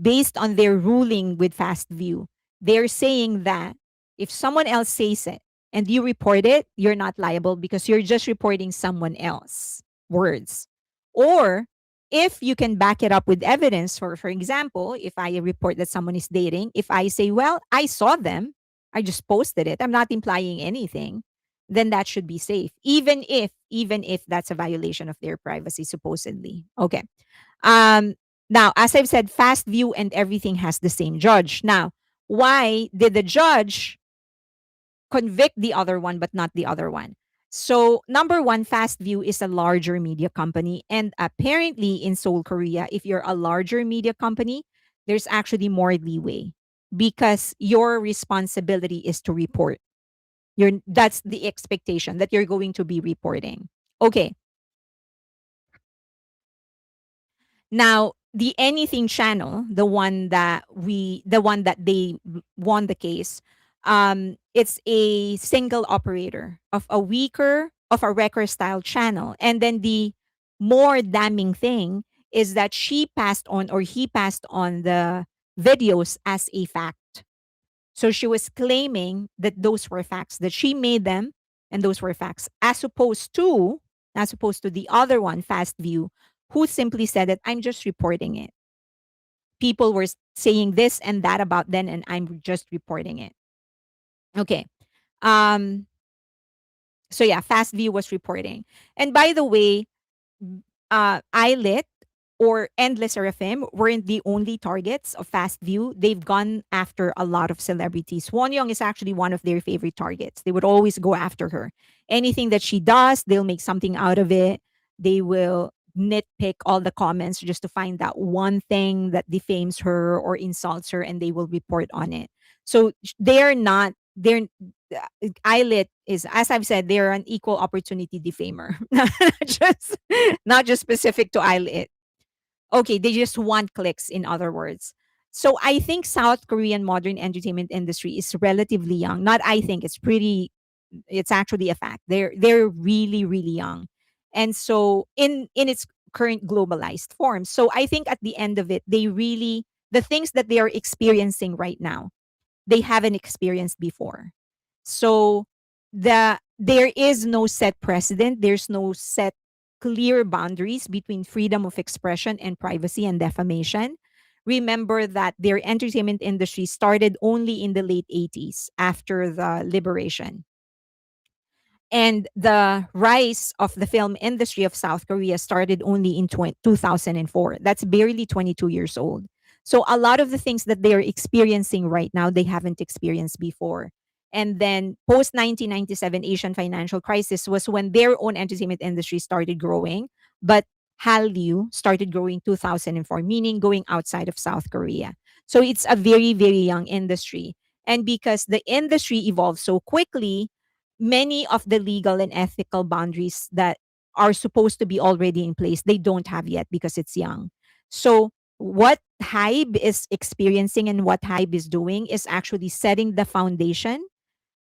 based on their ruling with Fastview, they're saying that if someone else says it and you report it, you're not liable because you're just reporting someone else words. Or if you can back it up with evidence, for example, if I report that someone is dating, if I say, well, I saw them, I just posted it, I'm not implying anything, then that should be safe, even if that's a violation of their privacy, supposedly. Okay. Um, Now, as I've said, fast view and everything has the same judge. Now, why did the judge convict the other one but not the other one? So, number one, Fastview is a larger media company. And apparently in Seoul, Korea, if you're a larger media company, there's actually more leeway because your responsibility is to report. That's the expectation that you're going to be reporting. Okay. Now, the Anything channel, the one that they won the case, it's a single operator of a record style channel. And then the more damning thing is that she passed on or he passed on the videos as a fact. So she was claiming that those were facts, that she made them and those were facts, as opposed to the other one, Fast View, who simply said that I'm just reporting it. People were saying this and that about them, and I'm just reporting it. Okay. Um, so yeah, Fastview was reporting. And by the way, Eyelit or Endless Seraphim weren't the only targets of Fastview. They've gone after a lot of celebrities. Won Young is actually one of their favorite targets. They would always go after her. Anything that she does, they'll make something out of it. They will nitpick all the comments just to find that one thing that defames her or insults her, and they will report on it. So they're not, they're, Eyelit is, as I've said, they're an equal opportunity defamer. Not just not just specific to Eyelit. Okay, they just want clicks, in other words. So I think South Korean modern entertainment industry is relatively young. Not I think, it's pretty, it's actually a fact. They're really really young. And so in its current globalized form. So I think at the end of it, they really, the things that they are experiencing right now, they haven't experienced before. So there is no set precedent, there's no set clear boundaries between freedom of expression and privacy and defamation. Remember that their entertainment industry started only in the late 80s after the liberation. And the rise of the film industry of South Korea started only in 2004. That's barely 22 years old. So a lot of the things that they're experiencing right now, they haven't experienced before. And then post 1997 Asian financial crisis was when their own entertainment industry started growing, but Hallyu started growing 2004, meaning going outside of South Korea. So it's a very very young industry. And because the industry evolved so quickly, many of the legal and ethical boundaries that are supposed to be already in place, they don't have yet because it's young. So what Hybe is experiencing and what Hybe is doing is actually setting the foundation,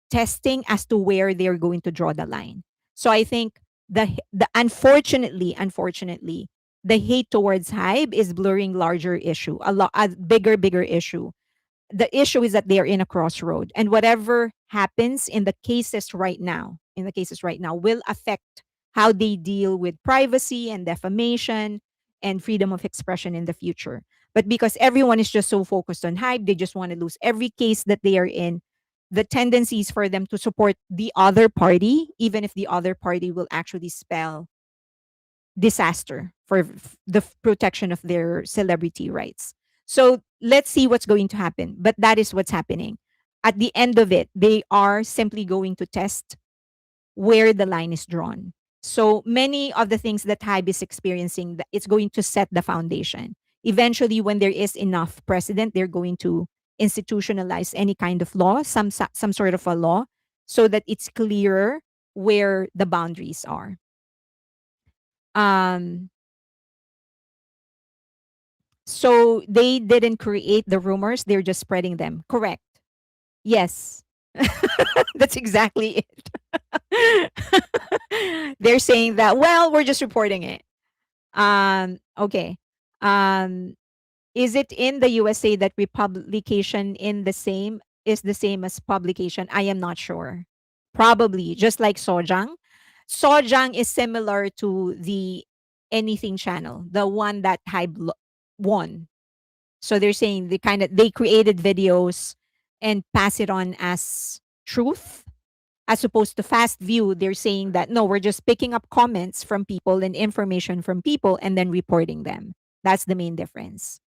testing as to where they're going to draw the line. So I think the unfortunately, the hate towards Hybe is blurring larger issue, a bigger issue. The issue is that they are in a crossroad, and whatever happens in the cases right now will affect how they deal with privacy and defamation and freedom of expression in the future. But because everyone is just so focused on Hype, they just want to lose every case that they are in. The tendency is for them to support the other party, even if the other party will actually spell disaster for the protection of their celebrity rights. So let's see what's going to happen. But that is what's happening. At the end of it, they are simply going to test where the line is drawn. So many of the things that Hybe is experiencing, it's going to set the foundation. Eventually, when there is enough precedent, they're going to institutionalize any kind of law, some sort of a law, so that it's clearer where the boundaries are. Um, So they didn't create the rumors, they're just spreading them. Correct. Yes. That's exactly it. They're saying that, well, we're just reporting it. Okay. Um is it in the USA that republication in the same is the same as publication? I am not sure. Probably just like Sojang. Sojang is similar to the Anything channel, the one that won. So they're saying they created videos and pass it on as truth, as opposed to Fast View. They're saying that no, we're just picking up comments from people and information from people and then reporting them. That's the main difference.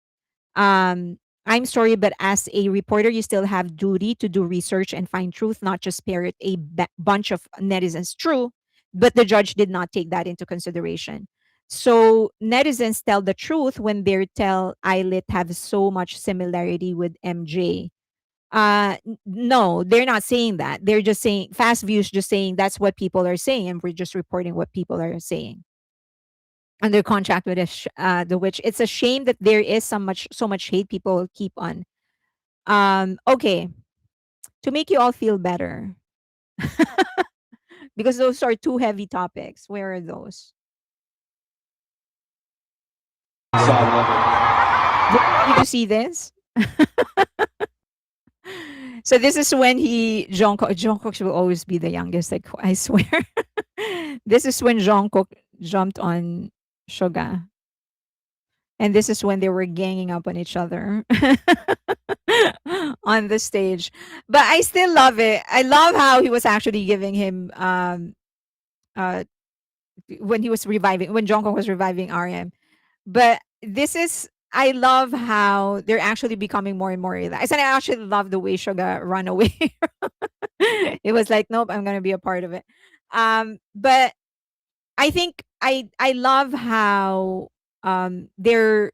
I'm sorry, but as a reporter, you still have duty to do research and find truth, not just parrot a bunch of netizens. True, but the judge did not take that into consideration. So netizens tell the truth when they tell Eyelit have so much similarity with MJ. No, they're not saying that. They're just saying Fast Views just saying that's what people are saying, and we're just reporting what people are saying under contract with the which it's a shame that there is so much hate people keep on. Okay, to make you all feel better, because those are two heavy topics. Where are those? Did you see this? So this is when Jungkook will always be the youngest. Like I swear, this is when Jungkook jumped on Suga. And this is when they were ganging up on each other on the stage. But I still love it. I love how he was actually giving him uh when he was reviving when Jungkook was reviving RM. But this is I love how they're actually becoming more and more relaxed. And I actually love the way Suga run away. It was like, nope, I'm gonna be a part of it. But I think I love how they're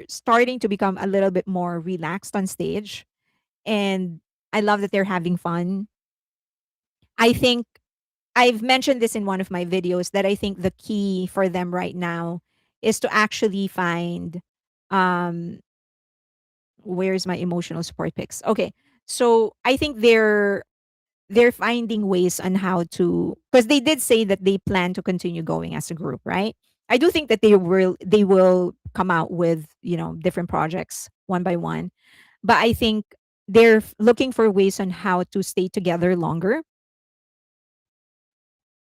starting to become a little bit more relaxed on stage, and I love that they're having fun. I think I've mentioned this in one of my videos that I think the key for them right now is to actually find um where's my emotional support pics. Okay. So I think they're finding ways on how to, because they did say that they plan to continue going as a group, right? I do think that they will come out with, different projects one by one. But I think they're looking for ways on how to stay together longer.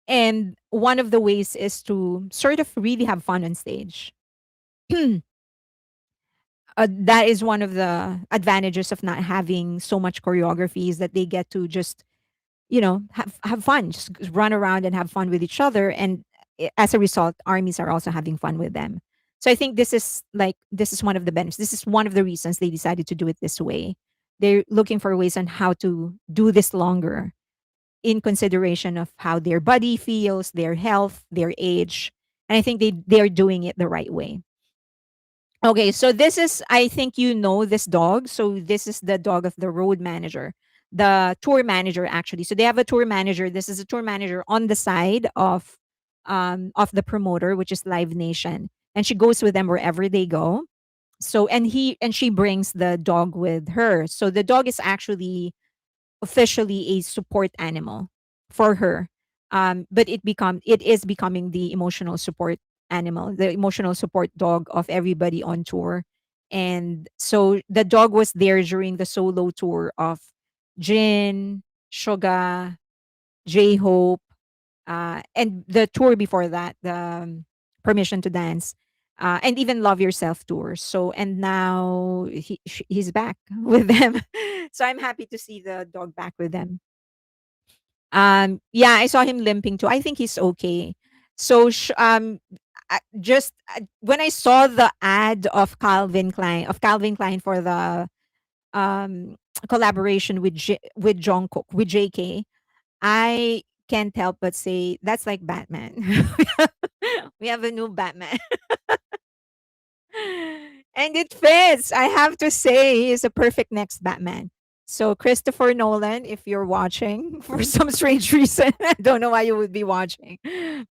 And one of the ways is to sort of really have fun on stage. That is one of the advantages of not having so much choreography, is that they get to just, have fun, just run around and have fun with each other. And as a result, armies are also having fun with them. So I think this is one of the benefits. This is one of the reasons they decided to do it this way. They're looking for ways on how to do this longer, in consideration of how their body feels, their health, their age. And I think they're doing it the right way. Okay, so this is, I think you know this dog. So this is the dog of the road manager, the tour manager actually. So they have a tour manager. This is a tour manager on the side of the promoter, which is Live Nation, and she goes with them wherever they go. So and she brings the dog with her. So the dog is actually officially a support animal for her. But it is becoming the emotional support animal, the emotional support dog of everybody on tour. And so the dog was there during the solo tour of Jin, Suga, J Hope, and the tour before that, the Permission to Dance, and even Love Yourself tour. So and now he's back with them. So I'm happy to see the dog back with them. Yeah, I saw him limping too. I think he's okay. So when I saw the ad of Calvin Klein for the um collaboration with Jungkook with JK, I can't help but say that's like Batman. We have a new Batman. And it fits. I have to say, he is a perfect next Batman. So, Christopher Nolan, if you're watching for some strange reason, I don't know why you would be watching,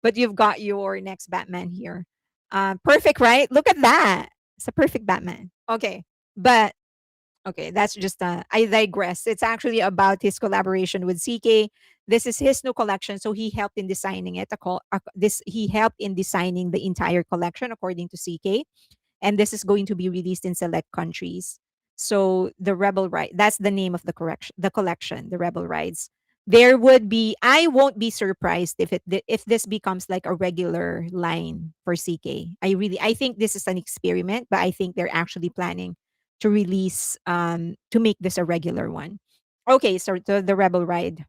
but you've got your next Batman here. Perfect, right? Look at that. It's a perfect Batman. Okay. But okay, that's just I digress. It's actually about his collaboration with CK. This is his new collection, so he helped in designing it. He helped in designing the entire collection according to CK, and this is going to be released in select countries. So the Rebel Ride, that's the name of the collection, the Rebel Rides. There would be I won't be surprised if this becomes like a regular line for CK. I think this is an experiment, but I think they're actually planning to release to make this a regular one. Okay, so the Rebel Ride.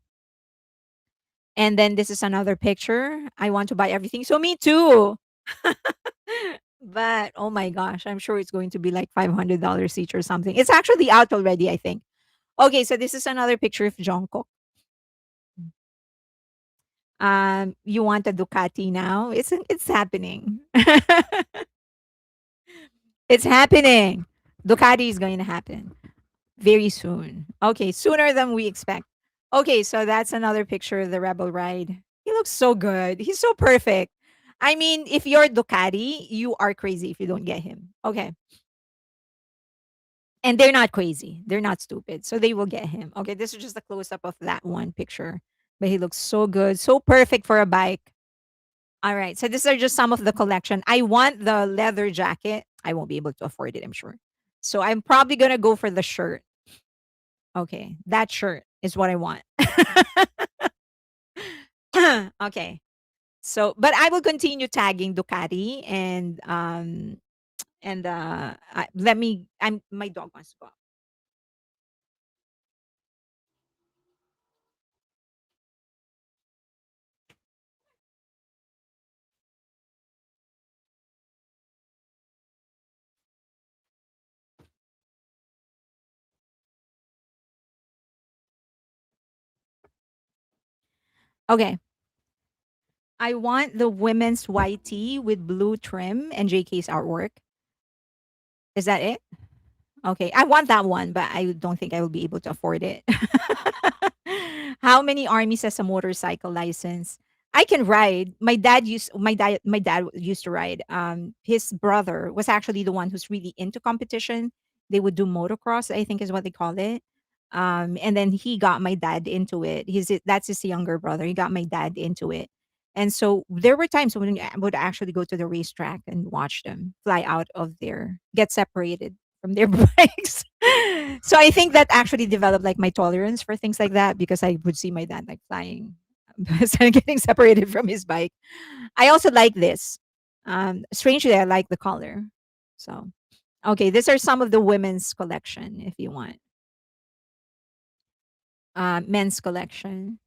And then this is another picture. I want to buy everything. So me too. But oh my gosh, I'm sure it's going to be like $500 each or something. It's actually out already, I think. Okay, so this is another picture of Jungkook. You want a Ducati now? It's happening. It's happening. Ducati is going to happen very soon. Okay, sooner than we expect. Okay, so that's another picture of the Rebel Ride. He looks so good. He's so perfect. I mean, if you're Ducati, you are crazy if you don't get him. Okay. And they're not crazy. They're not stupid. So they will get him. Okay, this is just a close up of that one picture. But he looks so good, so perfect for a bike. All right. So these are just some of the collection. I want the leather jacket. I won't be able to afford it, I'm sure. So I'm probably going to go for the shirt. Okay. That shirt is what I want. Okay. So, but I will continue tagging Ducati and let me. I'm my dog wants to go. Okay, I want the women's white tee with blue trim and JK's artwork. Is that it? Okay, I want that one, but I don't think I will be able to afford it. How many armies has a motorcycle license? I can ride. My dad used to ride. His brother was actually the one who's really into competition. They would do motocross, I think is what they call it. And then he got my dad into it. That's his younger brother. He got my dad into it. And so there were times when I would actually go to the racetrack and watch them fly out of there, get separated from their bikes. So I think that actually developed like my tolerance for things like that because I would see my dad like flying, getting separated from his bike. I also like this. Strangely, I like the color. So okay, these are some of the women's collection if you want. Men's collection.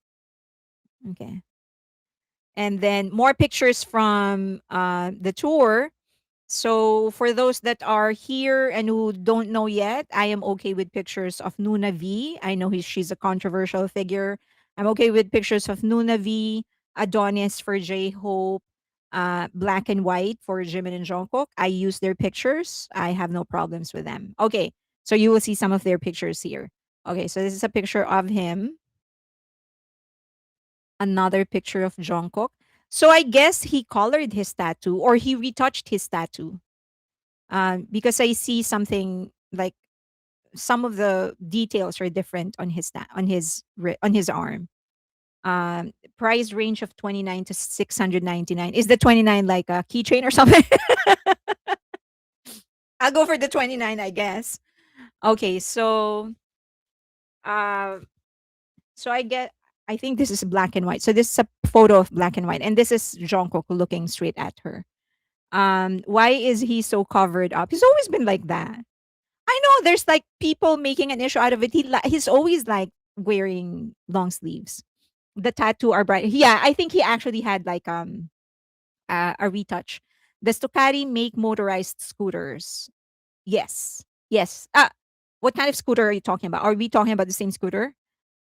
Okay. And then more pictures from the tour. So for those that are here and who don't know yet, I am okay with pictures of Nuna V. I know she's a controversial figure. I'm okay with pictures of Nuna V, Adonis for J Hope, Black and White for Jimin and Jungkook. I use their pictures. I have no problems with them. Okay, so you will see some of their pictures here. Okay, so this is a picture of him. Another picture of Jungkook. So I guess he colored his tattoo or he retouched his tattoo because I see something like some of the details are different on on his arm. Price range of 29 to 699. Is the 29 like a keychain or something? I'll go for the 29, I guess. Okay, uh so I think this is black and white. So this is a photo of black and white and this is Jungkook looking straight at her. Why is he so covered up? He's always been like that. I know there's like people making an issue out of it. He's always like wearing long sleeves. The tattoo are bright. Yeah, I think he actually had like a retouch. Does Ducati make motorized scooters? Yes. Yes. What kind of scooter are you talking about? Are we talking about the same scooter?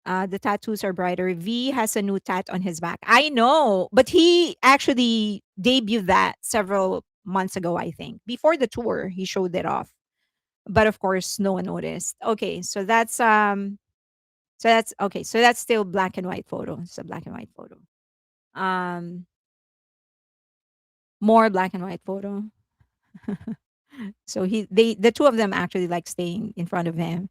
The tattoos are brighter. V has a new tat on his back. I know, but he actually debuted that several months ago, I think. Before the tour, he showed it off. But of course, no one noticed. Okay, so that's okay. So that's still black and white photo. It's a black and white photo. Um More black and white photo. So the two of them actually like staying in front of him.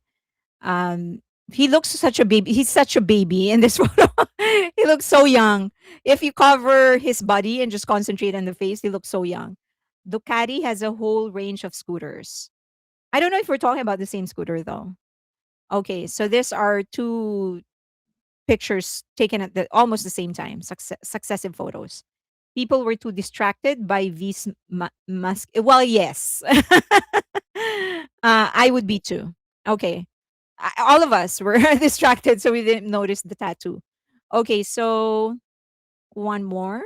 Um, he looks such a baby. He's such a baby in this photo. He looks so young. If you cover his body and just concentrate on the face, he looks so young. Ducati has a whole range of scooters. I don't know if we're talking about the same scooter though. Okay, so these are two pictures taken at almost the same time, successive photos. People were too distracted by V's mask. Well, yes. I would be too. Okay. All of us were distracted, so we didn't notice the tattoo. Okay, so one more.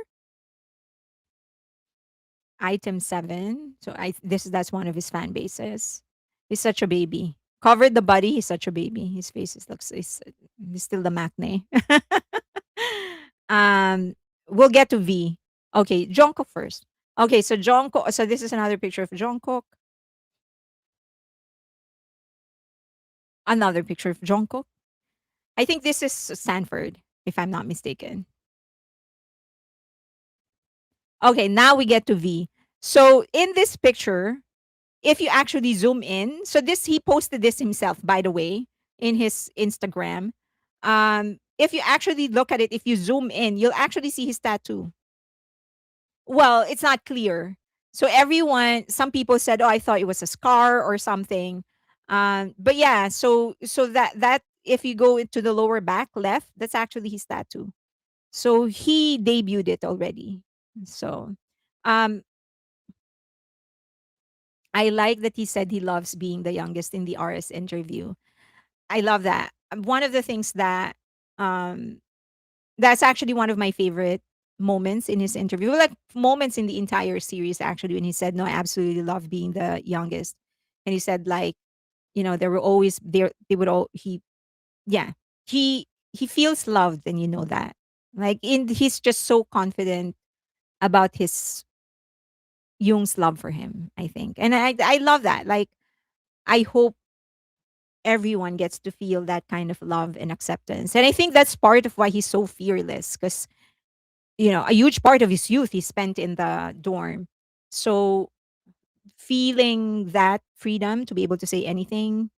Item 7. So that's one of his fan bases. He's such a baby. Covered the body, he's such a baby. His face he's still the acne. um we'll get to V. Okay, Jungkook first. Okay, so Jungkook, so this is another picture of Jungkook. Another picture of Jungkook. I think this is Sanford, if I'm not mistaken. Okay, now we get to V. So in this picture, if you actually zoom in, so this he posted this himself, by the way, in his Instagram. If you actually look at it, if you zoom in, you'll actually see his tattoo. Well, it's not clear. So some people said, "Oh, I thought it was a scar or something." But yeah, so that if you go into the lower back left, that's actually his tattoo. So he debuted it already. So um I like that he said he loves being the youngest in the RS interview. I love that. One of the things that um that's actually one of my favorite moments in his interview. Like moments in the entire series actually, when he said, "No, I absolutely love being the youngest." And he said like, there were always there they would all he yeah. He feels loved, and you know that. Like he's just so confident about his Jung's love for him, I think. And I love that. Like I hope everyone gets to feel that kind of love and acceptance. And I think that's part of why he's so fearless, because a huge part of his youth he spent in the dorm. So feeling that freedom to be able to say anything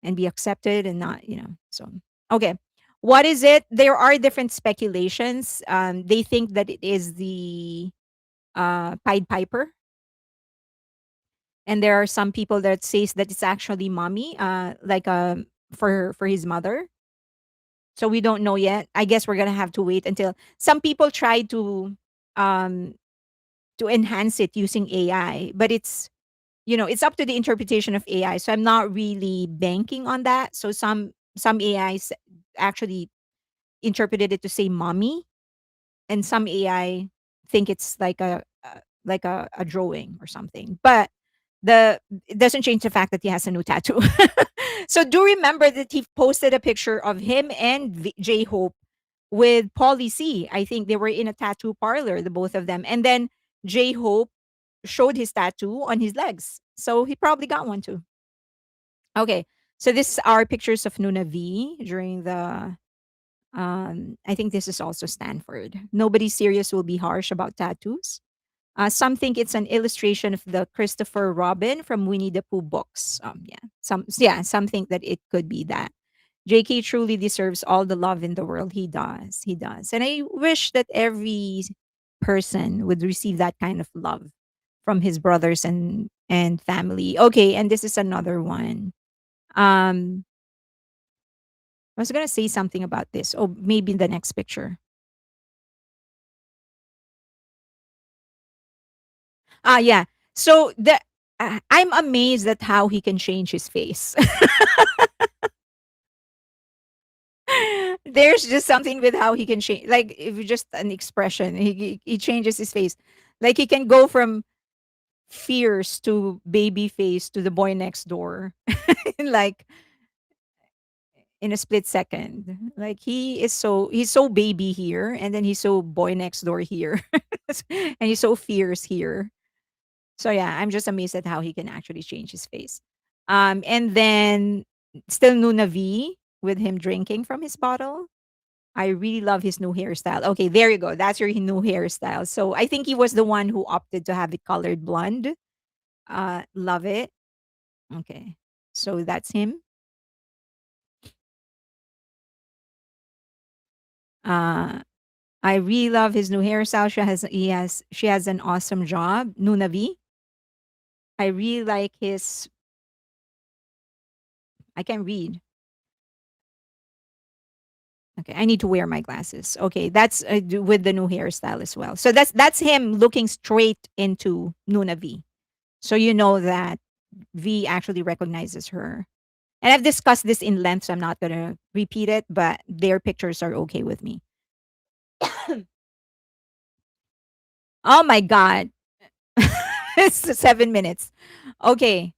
and be accepted and not, so okay. What is it? There are different speculations. They think that it is the Pied Piper, and there are some people that says that it's actually mommy, like for his mother. So we don't know yet. I guess we're gonna have to wait until some people try um to enhance it using AI, but it's up to the interpretation of AI. So I'm not really banking on that. So some AIs actually interpreted it to say mommy, and some AI think it's like a drawing or something. But the it doesn't change the fact that he has a new tattoo. So do remember that he posted a picture of him and J Hope with Pauly C. I think they were in a tattoo parlor, the both of them. And then J Hope showed his tattoo on his legs. So he probably got one too. Okay. So this are pictures of Nuna V during the I think this is also Stanford. Nobody serious will be harsh about tattoos. Some think it's an illustration of the Christopher Robin from Winnie the Pooh books. Some think that it could be that. JK truly deserves all the love in the world. He does. He does. And I wish that every person would receive that kind of love from his brothers and family. Okay, and this is another one. Um I was going to say something about this. Oh, maybe in the next picture. Yeah. So I'm amazed at how he can change his face. There's just something with how he can change. Like if it's just an expression, he changes his face. Like he can go from fierce to baby face to the boy next door, like in a split second. Like he's so baby here, and then he's so boy next door here, and he's so fierce here. So yeah, I'm just amazed at how he can actually change his face. And then still Nuna V with him drinking from his bottle. I really love his new hairstyle. Okay, there you go. That's your new hairstyle. So I think he was the one who opted to have it colored blonde. Love it. Okay. So that's him. Uh I really love his new hairstyle. She has an awesome job. Nuna V. I really like his I can read. Okay, I need to wear my glasses. Okay, that's with the new hairstyle as well. So that's him looking straight into Nuna V. So you know that V actually recognizes her. And I've discussed this in length, so I'm not gonna repeat it, but their pictures are okay with me. Oh my god. It's 7 minutes. Okay.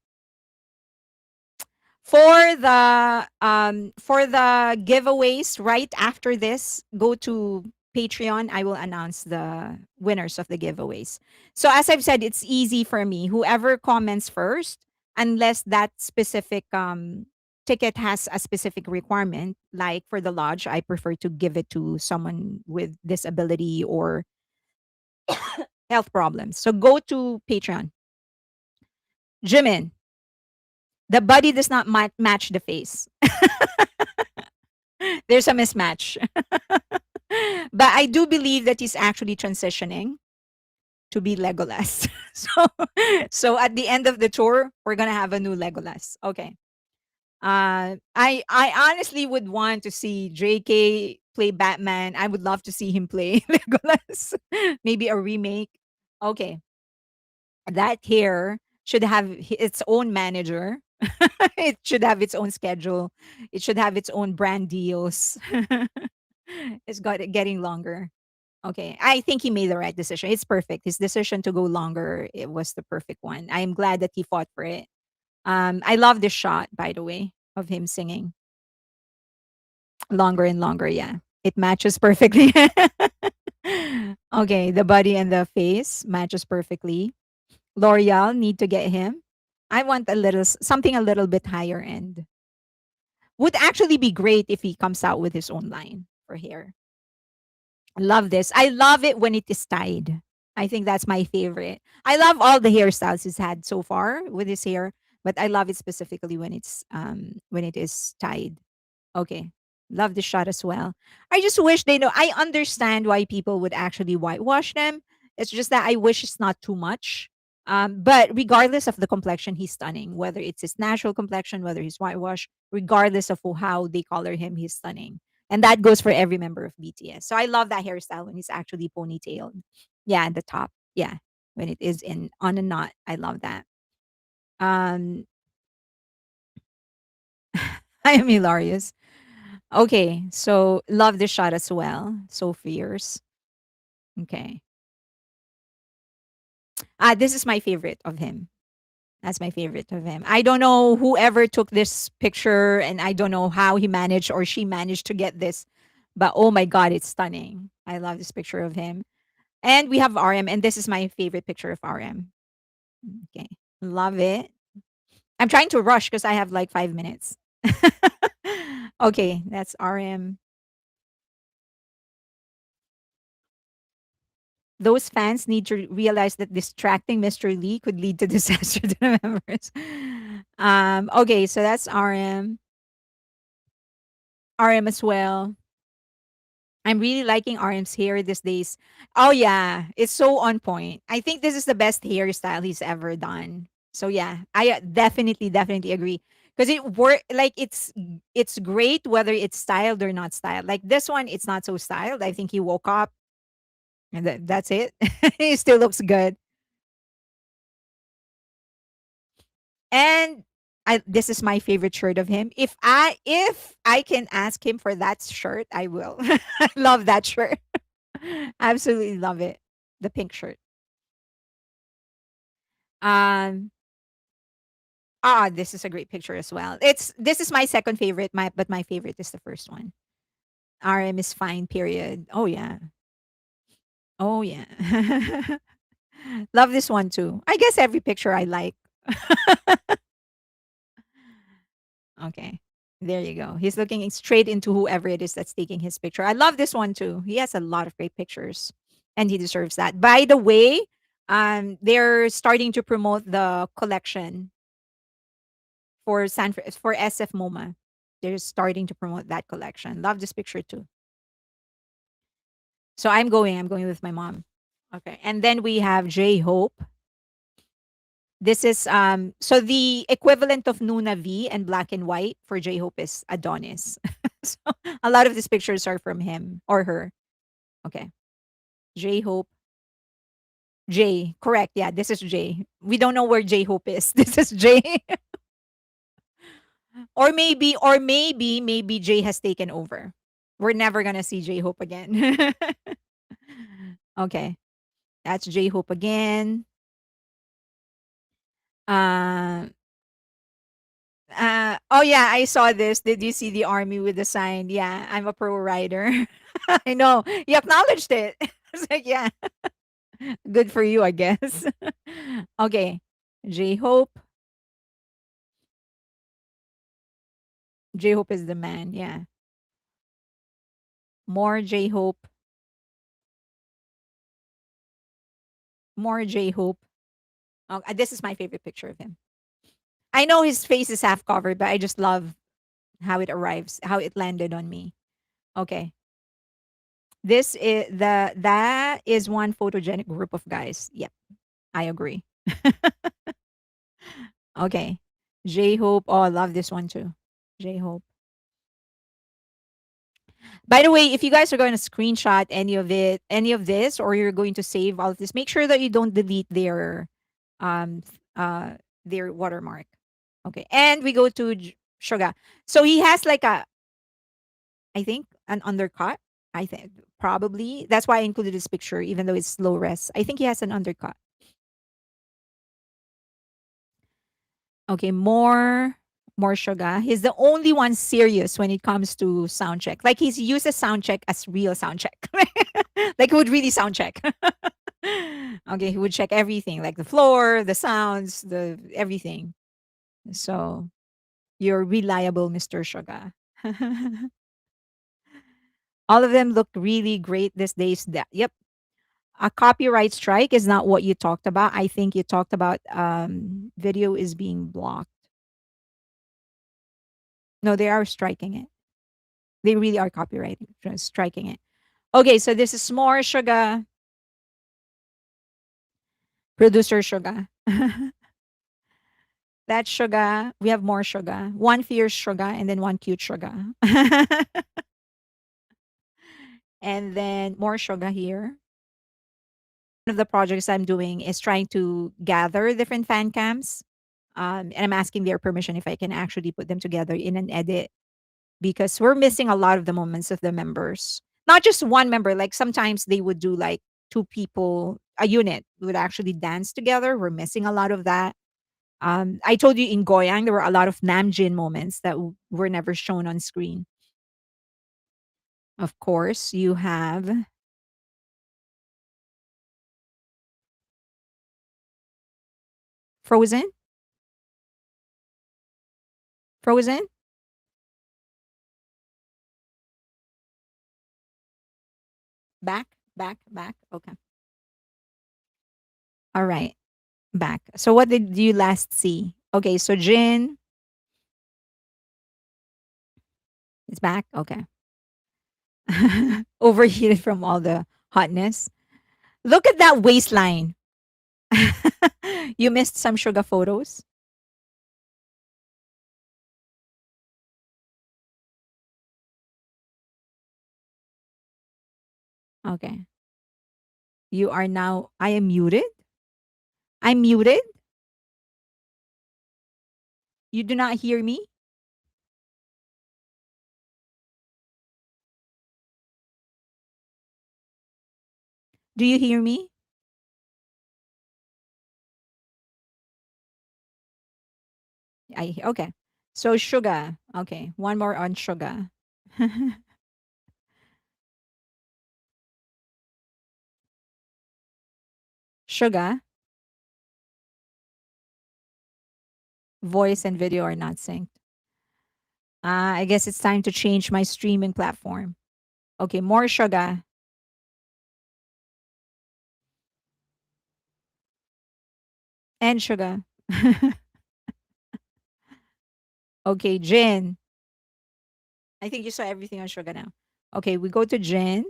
For the giveaways right after this, go to Patreon. I will announce the winners of the giveaways. So as I've said, it's easy for me. Whoever comments first, unless that specific ticket has a specific requirement, like for the lodge, I prefer to give it to someone with disability or health problems. So go to Patreon. Jimin, the body does not match the face. There's a mismatch. But I do believe that he's actually transitioning to be Legolas. So at the end of the tour, we're gonna have a new Legolas. Okay. I honestly would want to see JK play Batman. I would love to see him play Legolas. Maybe a remake. Okay, that hair should have its own manager. It should have its own schedule. It should have its own brand deals. It's got it getting longer. Okay, I think he made the right decision. It's perfect. His decision to go longer, it was the perfect one. I am glad that he fought for it. I love this shot, by the way, of him singing longer and longer. Yeah, it matches perfectly. Okay, the body and the face matches perfectly. L'Oreal need to get him. I want a little something a little bit higher end. Would actually be great if he comes out with his own line for hair. Love this. I love it when it is tied. I think that's my favorite. I love all the hairstyles he's had so far with his hair, but I love it specifically when it is tied. Okay. Love the shot as well. I just wish they know. I understand why people would actually whitewash them. It's just that I wish it's not too much. But regardless of the complexion, he's stunning. Whether it's his natural complexion, whether he's whitewash, regardless of how they color him, he's stunning. And that goes for every member of BTS. So I love that hairstyle when he's actually ponytailed. Yeah, at the top. Yeah. When it is in on a knot. I love that. Um I am hilarious. Okay, so love this shot as well. So fierce. Okay. This is my favorite of him. That's my favorite of him. I don't know whoever took this picture and I don't know how he managed or she managed to get this, but oh my god, it's stunning. I love this picture of him. And we have RM and this is my favorite picture of RM. Okay. Love it. I'm trying to rush because I have like 5 minutes. Okay, that's RM. Those fans need to realize that distracting Mr. Lee could lead to disaster to the members. Okay, so that's RM. RM as well. I'm really liking RM's hair these days. Oh yeah, it's so on point. I think this is the best hairstyle he's ever done. So yeah, I definitely agree because it work like it's great whether it's styled or not styled. Like this one, it's not so styled. I think he woke up and that's it. He still looks good. And this is my favorite shirt of him. If I can ask him for that shirt, I will. I love that shirt. Absolutely love it. The pink shirt. Um this is a great picture as well. This is my second favorite, but my favorite is the first one. RM is fine, period. Oh yeah. Oh yeah. Love this one too. I guess every picture I like. Okay. There you go. He's looking straight into whoever it is that's taking his picture. I love this one too. He has a lot of great pictures and he deserves that. By the way, they're starting to promote the collection for for SF MoMA. They're starting to promote that collection. Love this picture too. So I'm going with my mom. Okay. And then we have J Hope. This is so the equivalent of Nuna V and black and white for J Hope is Adonis. So a lot of these pictures are from him or her. Okay. J Hope. J. Correct. Yeah, this is J. We don't know where J Hope is. This is J. Maybe J has taken over. We're never gonna see J Hope again. Okay. That's J Hope again. Uh oh yeah, I saw this. Did you see the army with the sign? Yeah, I'm a pro rider. I know. You acknowledged it. It's like, yeah, good for you, I guess. Okay. J Hope. J Hope is the man. Yeah. More J Hope. More J Hope. Oh, this is my favorite picture of him. I know his face is half covered, but I just love how it arrives, how it landed on me. Okay. This is that is one photogenic group of guys. Yep, I agree. Okay. J Hope. Oh, I love this one too. J Hope. By the way, if you guys are going to screenshot any of this, or you're going to save all of this, make sure that you don't delete um their watermark. Okay. And we go to Suga. So he has like I think an undercut. I think probably that's why I included this picture, even though it's low res. I think he has an undercut. Okay, more Suga. He's the only one serious when it comes to sound check. Like he's uses sound check as real sound check. Like he would really sound check. Okay, he would check everything, like the floor, the sounds, the everything. So you're reliable, Mr. Suga. All of them look really great these days. Yep. A copyright strike is not what you talked about. I think you talked about video is being blocked. No, they are striking it. They really are copyrighting, striking it. Okay, so this is more Sugar, producer Sugar. That's Sugar. We have more Sugar. One fierce Sugar and then one cute Sugar. And then more Sugar here. One of the projects I'm doing is trying to gather different fan cams. And I'm asking their permission if I can actually put them together in an edit, because we're missing a lot of the moments of the members. Not just one member, like sometimes they would do like two people, a unit would actually dance together. We're missing a lot of that. I told you in Goyang, there were a lot of Namjin moments that were never shown on screen. Of course, you have Frozen. Frozen? Back, back, back. Okay. All right. Back. So what did you last see? Okay, so Jin is back. Okay. Overheated from all the hotness. Look at that waistline. You missed some sugar photos. Okay. You are now, I am muted. I'm muted. You do not hear me. Do you hear me? Okay. So sugar. Okay. One more on sugar. Sugar. Voice and video are not synced. I guess it's time to change my streaming platform. Okay, more sugar. And sugar. Okay, Jin. I think you saw everything on sugar now. Okay, we go to Jin.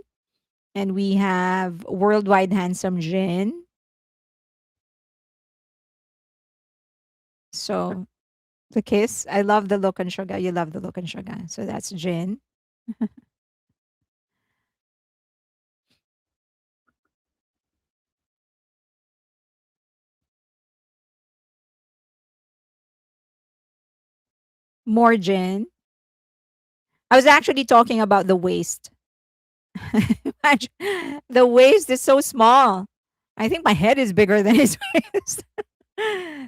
And we have Worldwide Handsome Jin. So the kiss. I love the look on sugar. You love the look on sugar. So that's Jin. More Jin. I was actually talking about the waist. The waist is so small. I think my head is bigger than his waist.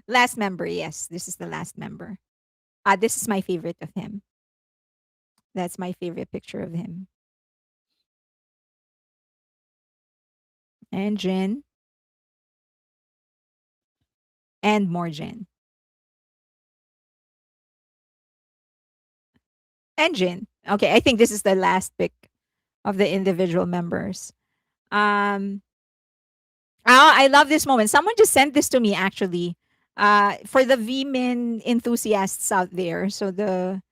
Last member, yes. This is the last member. This is my favorite of him. That's my favorite picture of him. And Jin. And more Jin. And Jin. Okay, I think this is the last pick of the individual members. Um, I love this moment. Someone just sent this to me actually. For the V-Min enthusiasts out there. So the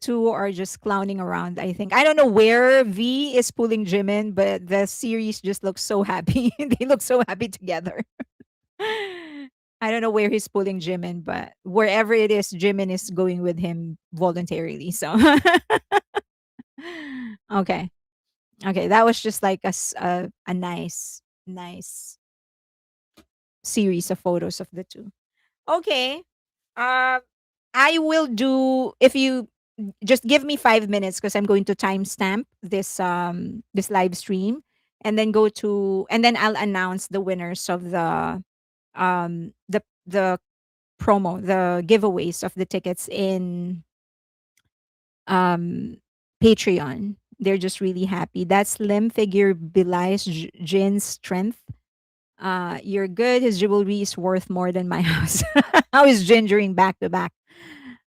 two are just clowning around, I think. I don't know where V is pulling Jimin, but the series just looks so happy. They look so happy together. I don't know where he's pulling Jimin, but wherever it is, Jimin is going with him voluntarily. So okay. Okay, that was just like a nice series of photos of the two. Okay. Uh, I will do if you just give me 5 minutes because I'm going to timestamp this live stream and then go to and then I'll announce the winners of the promo, the giveaways of the tickets in um Patreon. They're just really happy. That slim figure belies Jin's strength. You're good. His jewelry is worth more than my house. How is Gingering back to back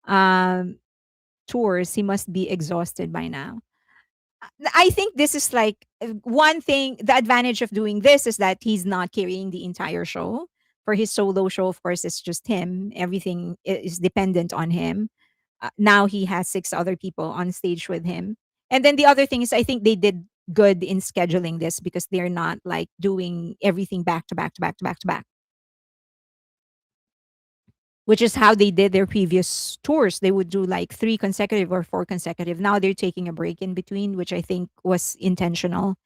um, tours? He must be exhausted by now. I think this is like one thing. The advantage of doing this is that he's not carrying the entire show. For his solo show, of course, it's just him. Everything is dependent on him. Now he has six other people on stage with him. And then the other thing is, I think they did good in scheduling this because they're not like doing everything back to back to back to back to back, which is how they did their previous tours. They would do like three consecutive or four consecutive. Now they're taking a break in between, which I think was intentional.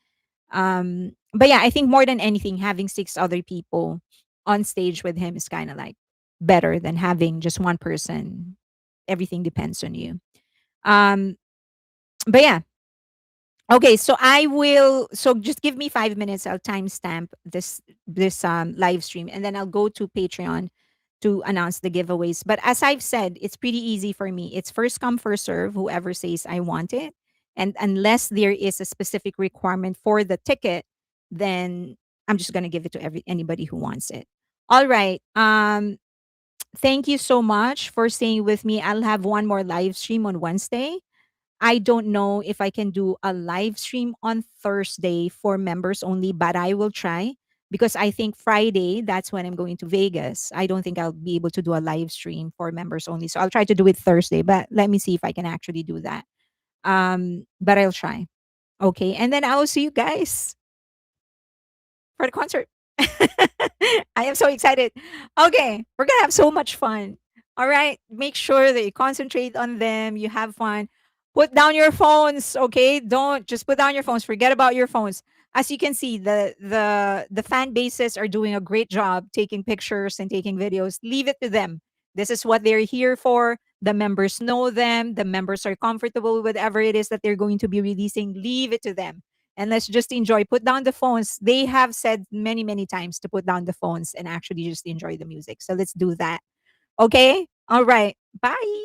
But yeah, I think more than anything, having six other people on stage with him is kind of like better than having just one person. Everything depends on you. Um, but yeah, okay, so I will so just give me 5 minutes. I'll timestamp this live stream and then I'll go to Patreon to announce the giveaways. But as I've said, it's pretty easy for me. It's first come first serve whoever says I want it. And unless there is a specific requirement for the ticket, then I'm just going to give it to anybody who wants it. All right. Thank you so much for staying with me. I'll have one more live stream on Wednesday. I don't know if I can do a live stream on Thursday for members only, but I will try because I think Friday, that's when I'm going to Vegas. I don't think I'll be able to do a live stream for members only. So I'll try to do it Thursday, but let me see if I can actually do that. But I'll try. Okay. And then I will see you guys for the concert. I am so excited. Okay, we're gonna have so much fun. All right, make sure that you concentrate on them. You have fun. Put down your phones. Okay, don't just put down your phones. Forget about your phones. As you can see, the fan bases are doing a great job taking pictures and taking videos. Leave it to them. This is what they're here for. The members know them. The members are comfortable with whatever it is that they're going to be releasing. Leave it to them and let's just enjoy. Put down the phones. They have said many, many times to put down the phones and actually just enjoy the music. So let's do that. Okay. All right. Bye.